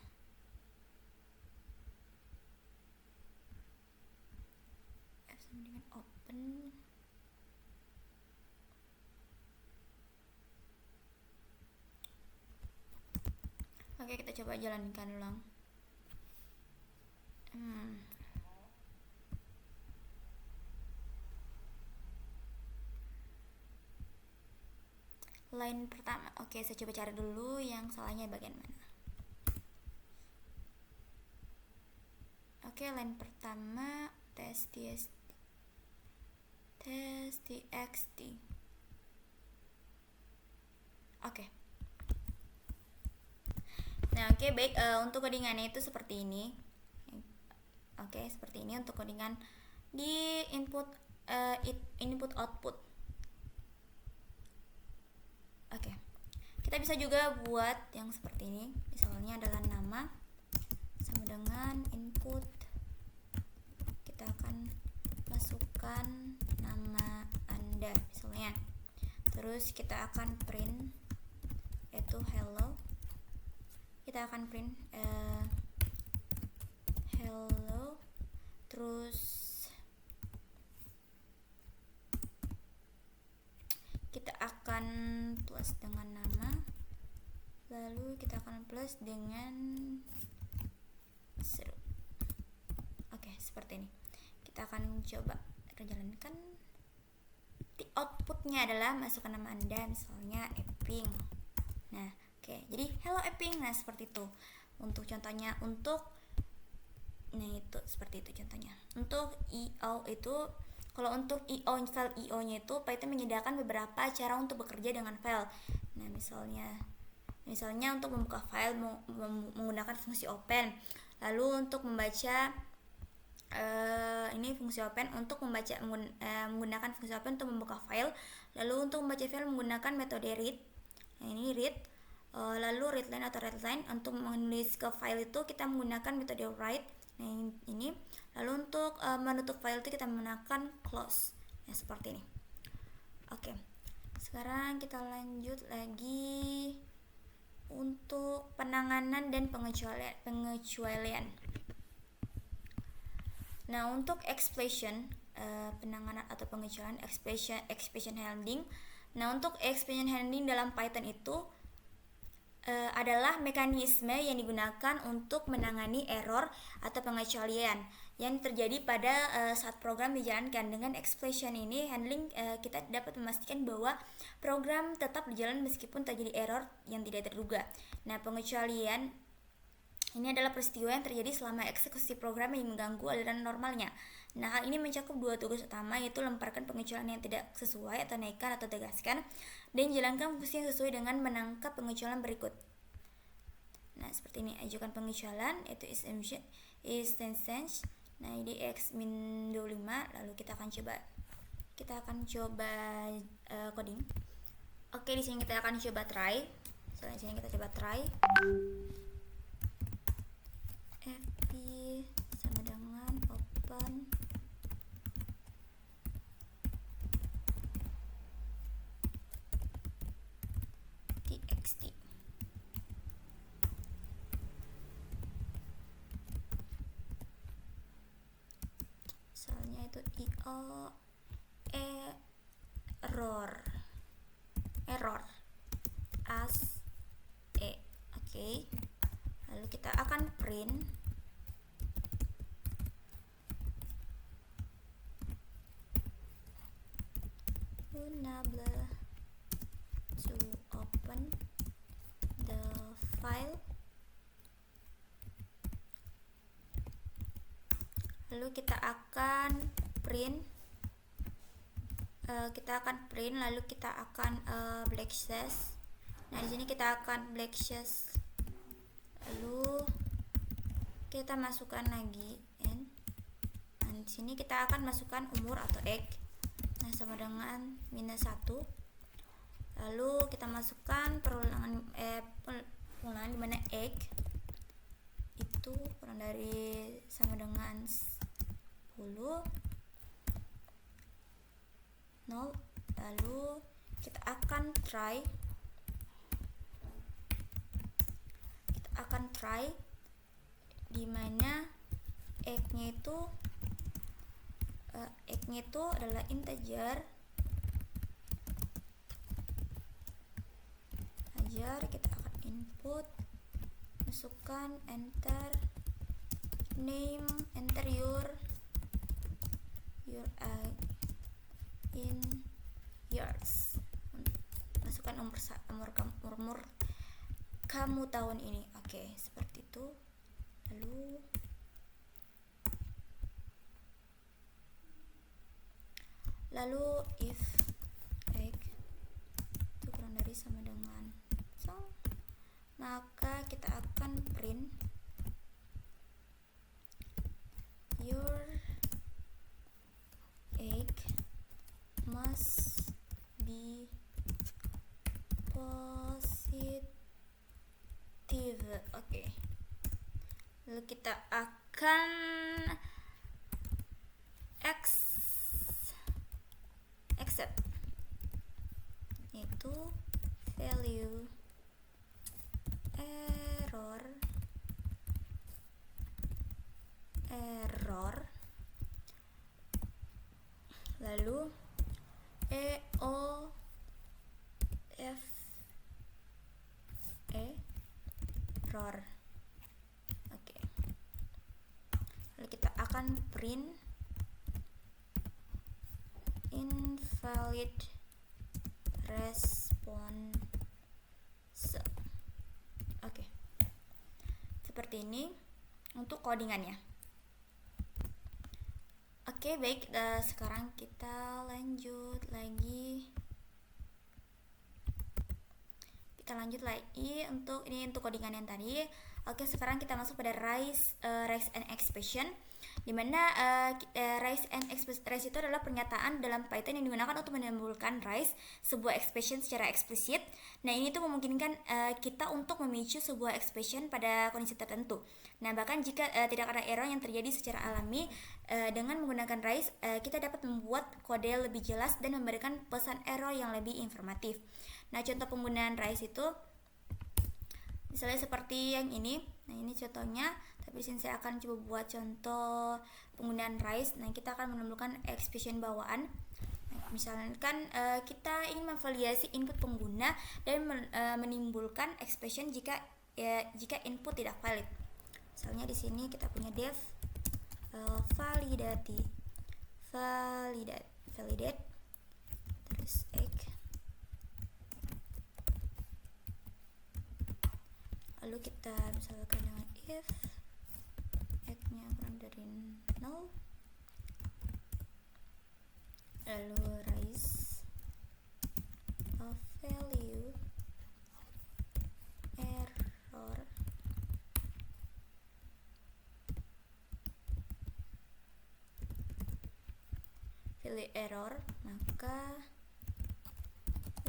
F sama dengan open. Oke, kita coba jalankan ulang. Line pertama. Oke, saya coba cari dulu yang salahnya bagian mana. Oke, line pertama test txt. Oke. Nah, oke, baik, untuk codingannya itu seperti ini. Oke, seperti ini untuk codingan di input output. Oke. Kita bisa juga buat yang seperti ini. Misalnya adalah nama sama dengan input. Kita akan masukkan nama Anda misalnya. Terus kita akan print yaitu hello. Kita akan print hello. Terus kita akan plus dengan nama, lalu kita akan plus dengan seru. Oke, seperti ini. Kita akan coba jalankan. Di outputnya adalah masukkan nama Anda, misalnya Eping. Nah, oke, jadi hello Eping. Nah, seperti itu. Untuk contohnya, itu seperti itu contohnya. Untuk IO itu, kalau untuk file IO-nya itu Python menyediakan beberapa cara untuk bekerja dengan file. Nah, misalnya untuk membuka file menggunakan fungsi open. Lalu untuk membaca ini fungsi open untuk menggunakan fungsi open untuk membuka file. Lalu untuk membaca file menggunakan metode read. Nah, ini read. Lalu readline atau readline untuk menulis ke file itu kita menggunakan metode write. Nah, ini. Lalu untuk menutup file itu kita menggunakan close. Nah, seperti ini. Oke. Sekarang kita lanjut lagi untuk penanganan dan pengecualian. Nah, untuk expression penanganan atau pengecualian expression handling. Nah, untuk expression handling dalam Python itu adalah mekanisme yang digunakan untuk menangani error atau pengecualian yang terjadi pada saat program dijalankan. Dengan expression ini handling kita dapat memastikan bahwa program tetap berjalan meskipun terjadi error yang tidak terduga. Nah, pengecualian ini adalah peristiwa yang terjadi selama eksekusi program yang mengganggu aliran normalnya. Nah, hal ini mencakup dua tugas utama, yaitu lemparkan pengecualian yang tidak sesuai atau naikkan atau tegaskan, dan jalankan fungsi yang sesuai dengan menangkap pengecualian berikut. Nah, seperti ini. Ajukan pengecualian yaitu instance. Nah, ini x-25. Lalu kita akan coba coding. Oke, di sini kita akan coba try. fp sama dengan open txt. Misalnya itu io error as oke. Lalu kita akan print unable to open the file. Lalu kita akan print lalu kita akan black slash. Nah, di sini kita akan black slash. Lalu kita masukkan lagi n. Nah, di sini kita akan masukkan umur atau age. Nah, sama dengan -1. Lalu kita masukkan pengulangan di mana age itu kurang dari sama dengan 0. Lalu kita akan try di mana x-nya itu adalah integer. Kita akan input, masukkan, enter name, enter your in years, masukkan umur kamu tahun ini. Oke, seperti itu. Lalu if x itu kurang dari sama dengan 0, maka kita akan print your egg must be positive. Oke. Lalu kita akan accept itu value error lalu error. Oke. Lalu kita akan print invalid response. Oke. Seperti ini untuk codingannya. Oke, baik. Sekarang kita lanjut lagi. Untuk codingan yang tadi. Oke, sekarang kita masuk pada raise and expression, di mana raise itu adalah pernyataan dalam Python yang digunakan untuk menimbulkan raise sebuah expression secara eksplisit. Nah, ini tuh memungkinkan kita untuk memicu sebuah expression pada kondisi tertentu. Nah, bahkan jika tidak ada error yang terjadi secara alami, dengan menggunakan raise kita dapat membuat kode lebih jelas dan memberikan pesan error yang lebih informatif. Nah, contoh penggunaan raise itu misalnya seperti yang ini. Nah, ini contohnya, tapi di sini saya akan coba buat contoh penggunaan raise. Nah, kita akan menimbulkan expression bawaan. Nah, misalkan kita ingin memvalidasi input pengguna dan menimbulkan expression jika input tidak valid. Misalnya di sini kita punya def validate terus egg. Lalu kita misalkan dengan if x-nya kurang dari 0, lalu raise of value error maka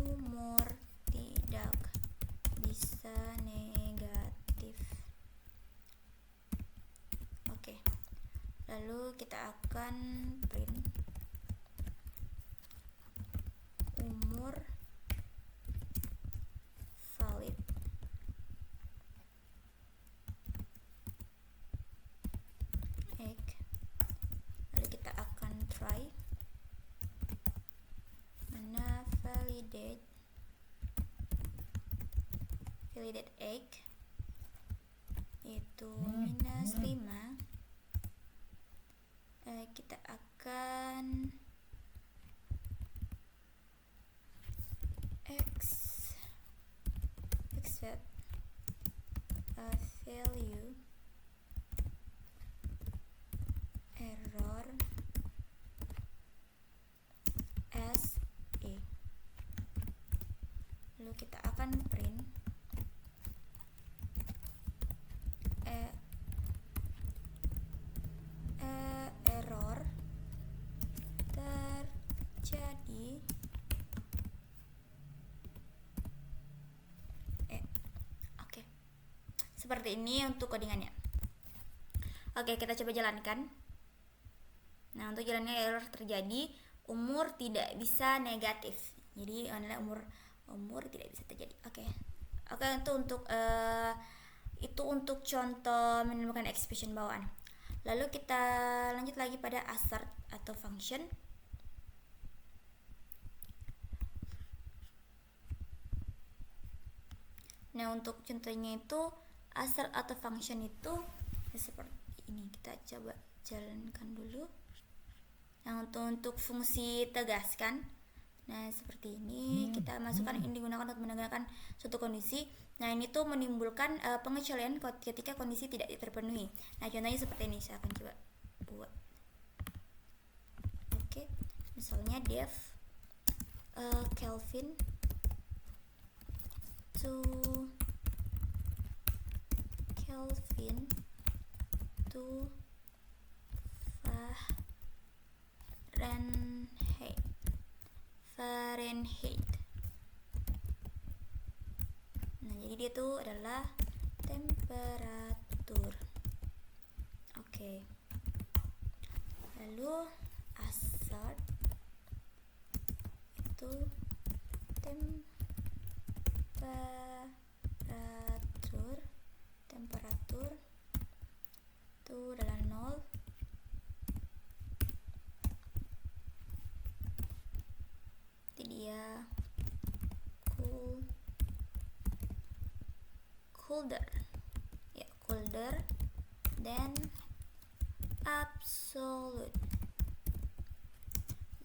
umur tidak bisa negatif. Oke. Lalu kita akan print umur valid egg. Lalu kita akan try mana validate egg itu -5. Kita akan accept a value error as a. Lalu kita akan print error terjadi. Oke. Seperti ini untuk codingannya. Oke, kita coba jalankan. Nah, untuk jalannya error terjadi, umur tidak bisa negatif. Jadi umur tidak bisa terjadi. Oke. Itu untuk contoh menemukan expression bawaan. Lalu kita lanjut lagi pada assert atau function. Nah, untuk contohnya itu assert atau function itu seperti ini. Kita coba jalankan dulu. Nah, untuk fungsi tegaskan, nah seperti ini kita masukkan, ini digunakan untuk menegakkan suatu kondisi. Nah, ini tuh menimbulkan pengecualian ketika kondisi tidak terpenuhi. Nah, contohnya seperti ini, saya akan coba buat. Oke, misalnya def Kelvin to Fahrenheit. Nah, jadi dia tuh adalah temperatur. Oke. Lalu assert itu temperatur itu adalah 0. Dia colder than absolute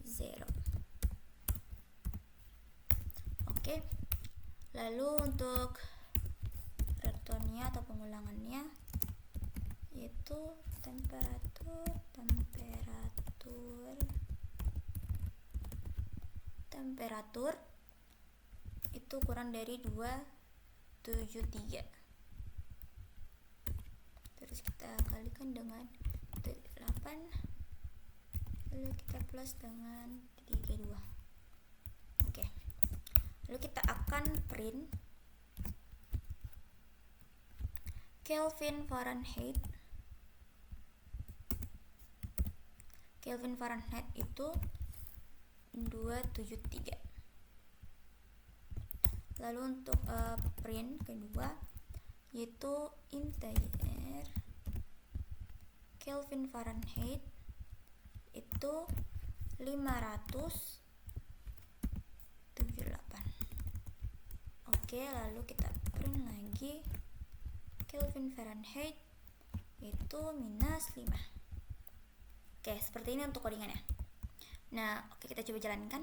0. Oke. Lalu untuk returnnya atau pengulangannya yaitu temperatur itu kurang dari 273. Terus kita kalikan dengan 8, lalu kita plus dengan 32. Oke. Lalu kita akan print Kelvin Fahrenheit itu 273. Lalu untuk print kedua yaitu integer Kelvin Fahrenheit itu 578. Oke, lalu kita print lagi Kelvin Fahrenheit itu -5. Oke, seperti ini untuk codingannya. Nah, oke, kita coba jalankan.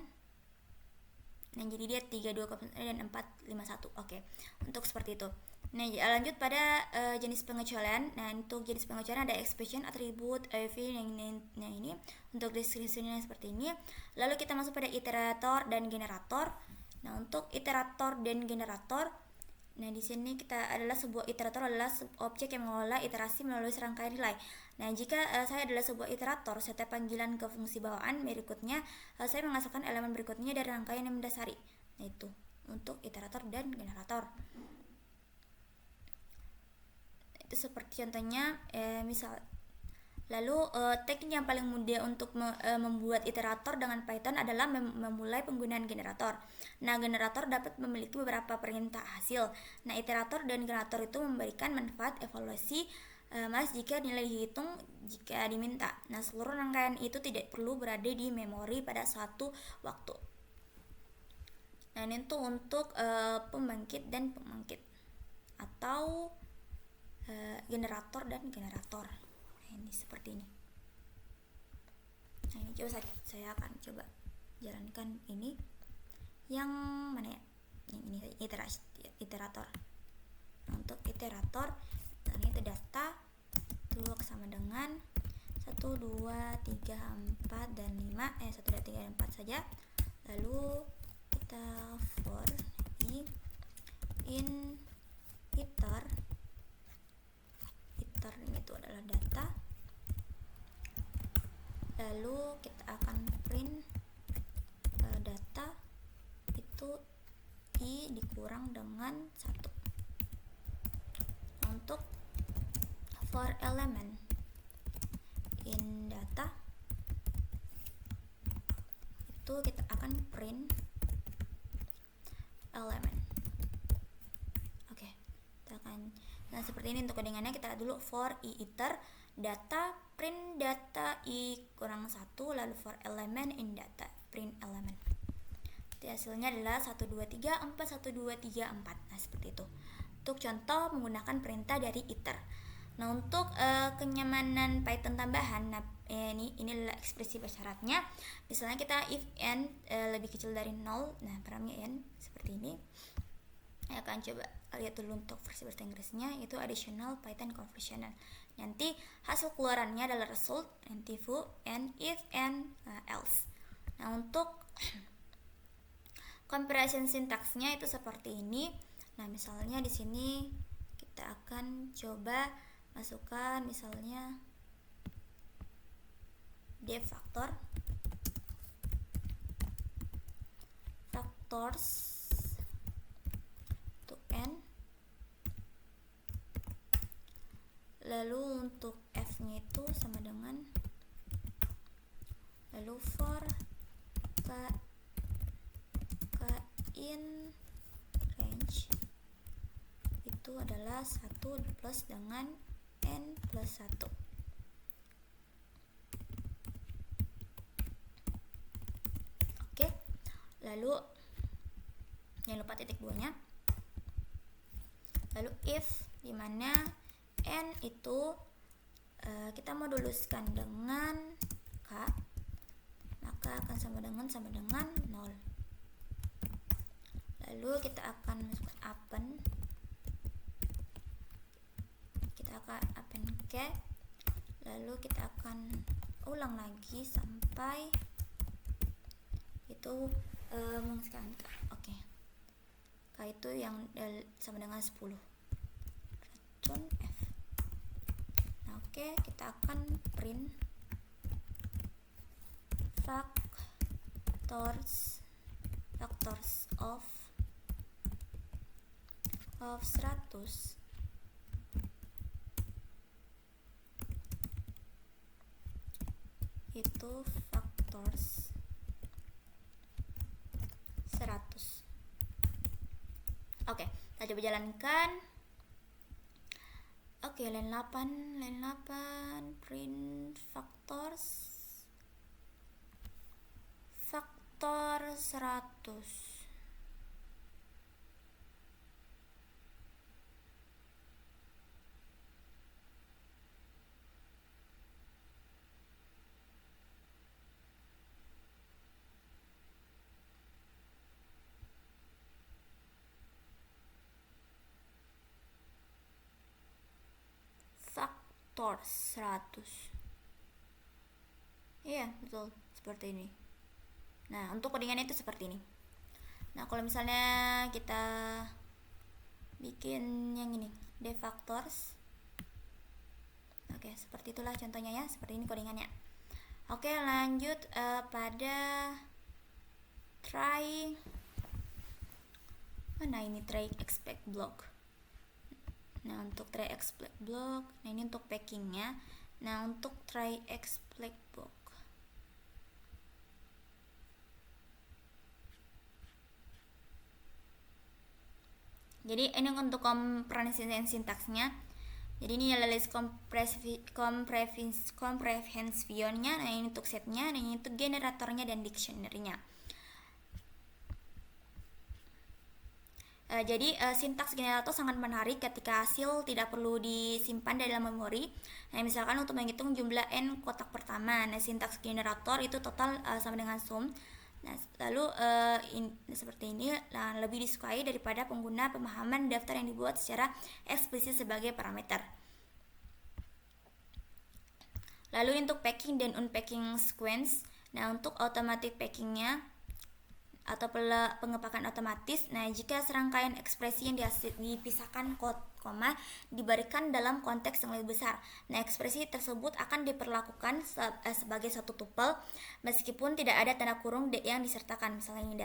Nah, jadi dia 32 dan 451. Oke, untuk seperti itu. Nah, lanjut pada jenis pengecualian. Nah, untuk jenis pengecualian ada expression, atribut, everything. Nah, ini untuk deskripsinya seperti ini. Lalu kita masuk pada iterator dan generator. Nah, untuk iterator dan generator, nah di sini sebuah iterator adalah objek yang mengelola iterasi melalui serangkaian nilai. Nah, jika saya adalah sebuah iterator, setiap panggilan ke fungsi bawaan berikutnya saya menghasilkan elemen berikutnya dari rangkaian yang mendasari. Nah, itu untuk iterator dan generator. Itu seperti contohnya misal. Lalu teknik yang paling mudah untuk membuat iterator dengan Python adalah memulai penggunaan generator. Nah, generator dapat memiliki beberapa perintah hasil. Nah, iterator dan generator itu memberikan manfaat evaluasi jika nilai dihitung jika diminta. Nah, seluruh rangkaian itu tidak perlu berada di memori pada suatu waktu. Nah, ini tuh untuk pembangkit dan pembangkit atau generator dan generator. Ini seperti ini. Nah, ini coba saya akan coba jalankan ini. Yang mana ya? Ini iterator. Nah, untuk iterator itu data itu sama dengan 1, 2, 3, 4 dan 5. 1, 2, 3 dan 4 saja. Lalu kita for in iter itu adalah data. Lalu kita akan print data itu i dikurang dengan 1. Untuk for element in data itu kita akan print element. Oke, kita akan, nah seperti ini untuk codingannya. Kita lihat dulu for i iter data print data i kurang 1, lalu for element in data print element. Jadi hasilnya adalah 1 2 3 4 1 2 3 4. Nah seperti itu untuk contoh menggunakan perintah dari iter. Nah untuk kenyamanan Python tambahan, nah ini adalah ekspresi bersyaratnya. Misalnya kita if n lebih kecil dari 0, nah paramnya n seperti ini. Saya akan coba lihat dulu untuk versi bahasa Inggrisnya, itu additional Python conversional. Nanti hasil keluarannya adalah result, nanti foo, and if, and else. Nah untuk comparison syntaxnya itu seperti ini. Nah misalnya di sini kita akan coba masukkan misalnya def factor, factors to n, lalu untuk f nya itu sama dengan, lalu for in range itu adalah 1 plus dengan n plus 1. Oke, lalu jangan lupa titik 2 nya. Lalu if dimana n itu kita moduluskan dengan k, maka akan sama dengan 0. Lalu kita akan masukkan append, kita akan append k, lalu kita akan ulang lagi sampai itu menghasilkan k. Oke, k itu yang sama dengan 10. Return f. Nah oke, kita akan print factors of 100 itu factors 100. Oke, kita coba jalankan. Oke, line 8 print factor 100. Factor 100. Iya, betul. Seperti ini. Nah, untuk codingannya itu seperti ini. Nah, kalau misalnya kita bikin yang ini, def factors. Oke, seperti itulah contohnya ya. Seperti ini codingannya. Oke, lanjut pada try. Nah, ini try expect block. Nah, untuk try expect block, nah ini untuk packingnya. Nah, untuk try expect block, jadi ini untuk comprehension sintaksnya. Jadi ini adalah list comprehensionnya. Nah ini untuk setnya, nah ini untuk generatornya dan dictionary-nya. Jadi sintaks generator sangat menarik ketika hasil tidak perlu disimpan di dalam memori. Nah misalkan untuk menghitung jumlah n kotak pertama, nah sintaks generator itu total sama dengan sum. Nah lalu seperti ini lebih disukai daripada pengguna pemahaman daftar yang dibuat secara eksplisit sebagai parameter. Lalu untuk packing dan unpacking sequence, nah untuk automatic packingnya atau pengepakan otomatis. Nah, jika serangkaian ekspresi yang dipisahkan koma diberikan dalam konteks yang lebih besar. Nah, ekspresi tersebut akan diperlakukan sebagai satu tuple meskipun tidak ada tanda kurung yang disertakan. Misalnya ini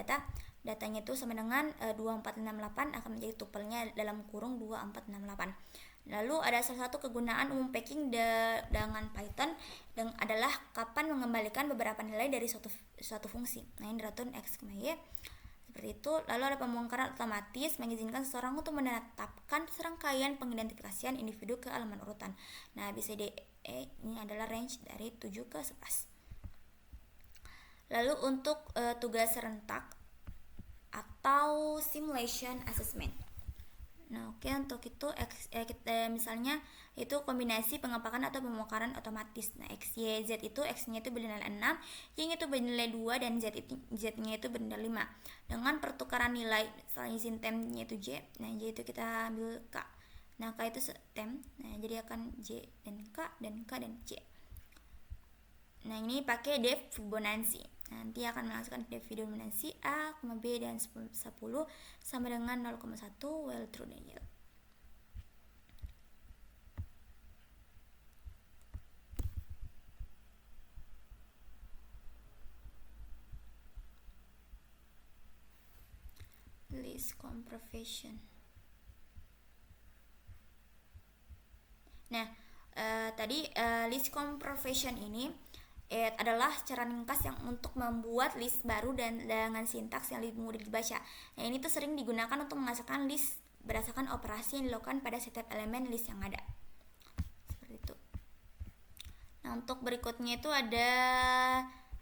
datanya itu sama dengan 2468 akan menjadi tupelnya dalam kurung 2468. Lalu ada salah satu kegunaan umum packing dengan Python adalah kapan mengembalikan beberapa nilai dari suatu fungsi. Nah, ini return x, y seperti itu. Lalu ada pembongkaran otomatis mengizinkan seseorang untuk menetapkan serangkaian pengidentifikasian individu ke elemen urutan. Nah, BCDE ini adalah range dari 7 ke 11. Lalu untuk tugas serentak atau simulation assessment. Nah, oke, untuk itu misalnya itu kombinasi pengepakan atau pembongkaran otomatis. Nah, X, Y, Z itu X-nya itu bernilai 6, Y-nya itu bernilai 2 dan Z-nya itu bernilai 5. Dengan pertukaran nilai, misalnya izin temp-nya itu J. Nah, J itu kita ambil K. Nah, K itu temp. Nah, jadi akan J dan K dan K dan J. Nah, ini pakai def Fibonacci. Nanti akan menghasilkan def Fibonacci A, B dan 10 sama dengan 0,1 well true dan yield. List comprehension. Nah, tadi list comprehension ini adalah cara ringkas yang untuk membuat list baru dan dengan sintaks yang lebih mudah dibaca. Nah, ini tuh sering digunakan untuk menghasilkan list berdasarkan operasi yang dilakukan pada setiap elemen list yang ada. Seperti itu. Nah, untuk berikutnya itu ada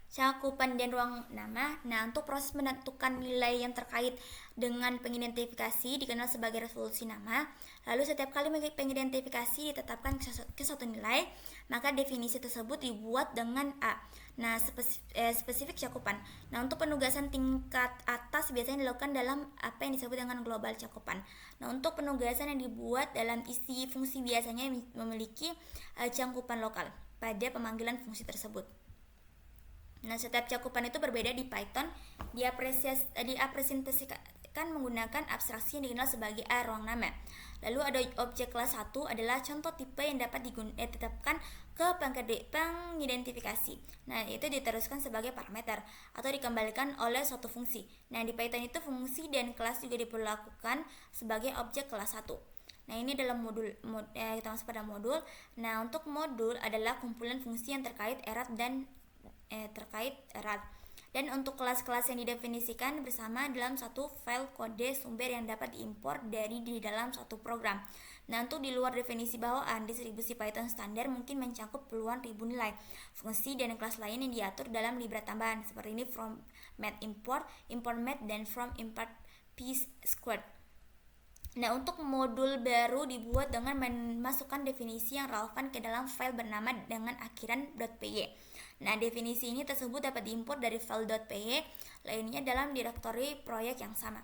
cakupan dan ruang nama. Nah, untuk proses menentukan nilai yang terkait dengan pengidentifikasi dikenal sebagai resolusi nama. Lalu setiap kali pengidentifikasi ditetapkan ke suatu nilai, maka definisi tersebut dibuat dengan A. Nah, spesifik cakupan. Nah, untuk penugasan tingkat atas biasanya dilakukan dalam apa yang disebut dengan global cakupan. Nah, untuk penugasan yang dibuat dalam isi fungsi biasanya memiliki cakupan lokal pada pemanggilan fungsi tersebut. Nah, setiap cakupan itu berbeda di Python, diapresentasikan menggunakan abstraksi yang dikenal sebagai A ruang nama. Lalu ada objek kelas 1 adalah contoh tipe yang dapat ditetapkan ke pengidentifikasi. Nah, itu diteruskan sebagai parameter atau dikembalikan oleh suatu fungsi. Nah, di Python itu fungsi dan kelas juga diperlakukan sebagai objek kelas 1. Nah, ini dalam kita masuk pada modul. Nah, untuk modul adalah kumpulan fungsi yang terkait erat. Dan untuk kelas-kelas yang didefinisikan bersama dalam satu file kode sumber yang dapat diimpor dari di dalam suatu program. Nah, untuk di luar definisi bawaan, distribusi Python standar mungkin mencakup puluhan ribu nilai fungsi dan kelas lain yang diatur dalam libra tambahan seperti ini from math import math, dan from import p-squared. Nah, untuk modul baru dibuat dengan memasukkan definisi yang relevan ke dalam file bernama dengan akhiran .py. Nah, definisi ini tersebut dapat diimpor dari file .py lainnya dalam direktori proyek yang sama.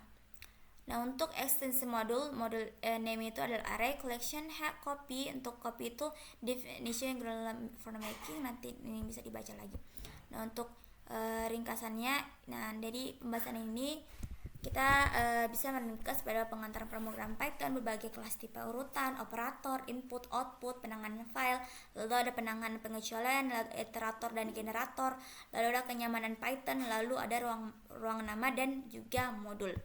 Nah, untuk ekstensi modul name itu adalah array collection copy. Untuk copy itu definition dalam formatting, nanti ini bisa dibaca lagi. Nah, untuk ringkasannya, nah dari pembahasan ini kita bisa meringkas pada pengantar pemrograman Python berbagai kelas tipe urutan, operator, input, output, penanganan file, lalu ada penanganan pengecualian, iterator dan generator, lalu ada kenyamanan Python, lalu ada ruang nama dan juga modul.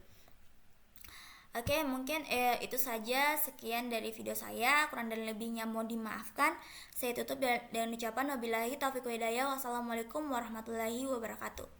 Oke, mungkin itu saja, sekian dari video saya, kurang dan lebihnya mohon dimaafkan. Saya tutup dengan ucapan wabillahi taufiq wal hidayah. Wassalamualaikum warahmatullahi wabarakatuh.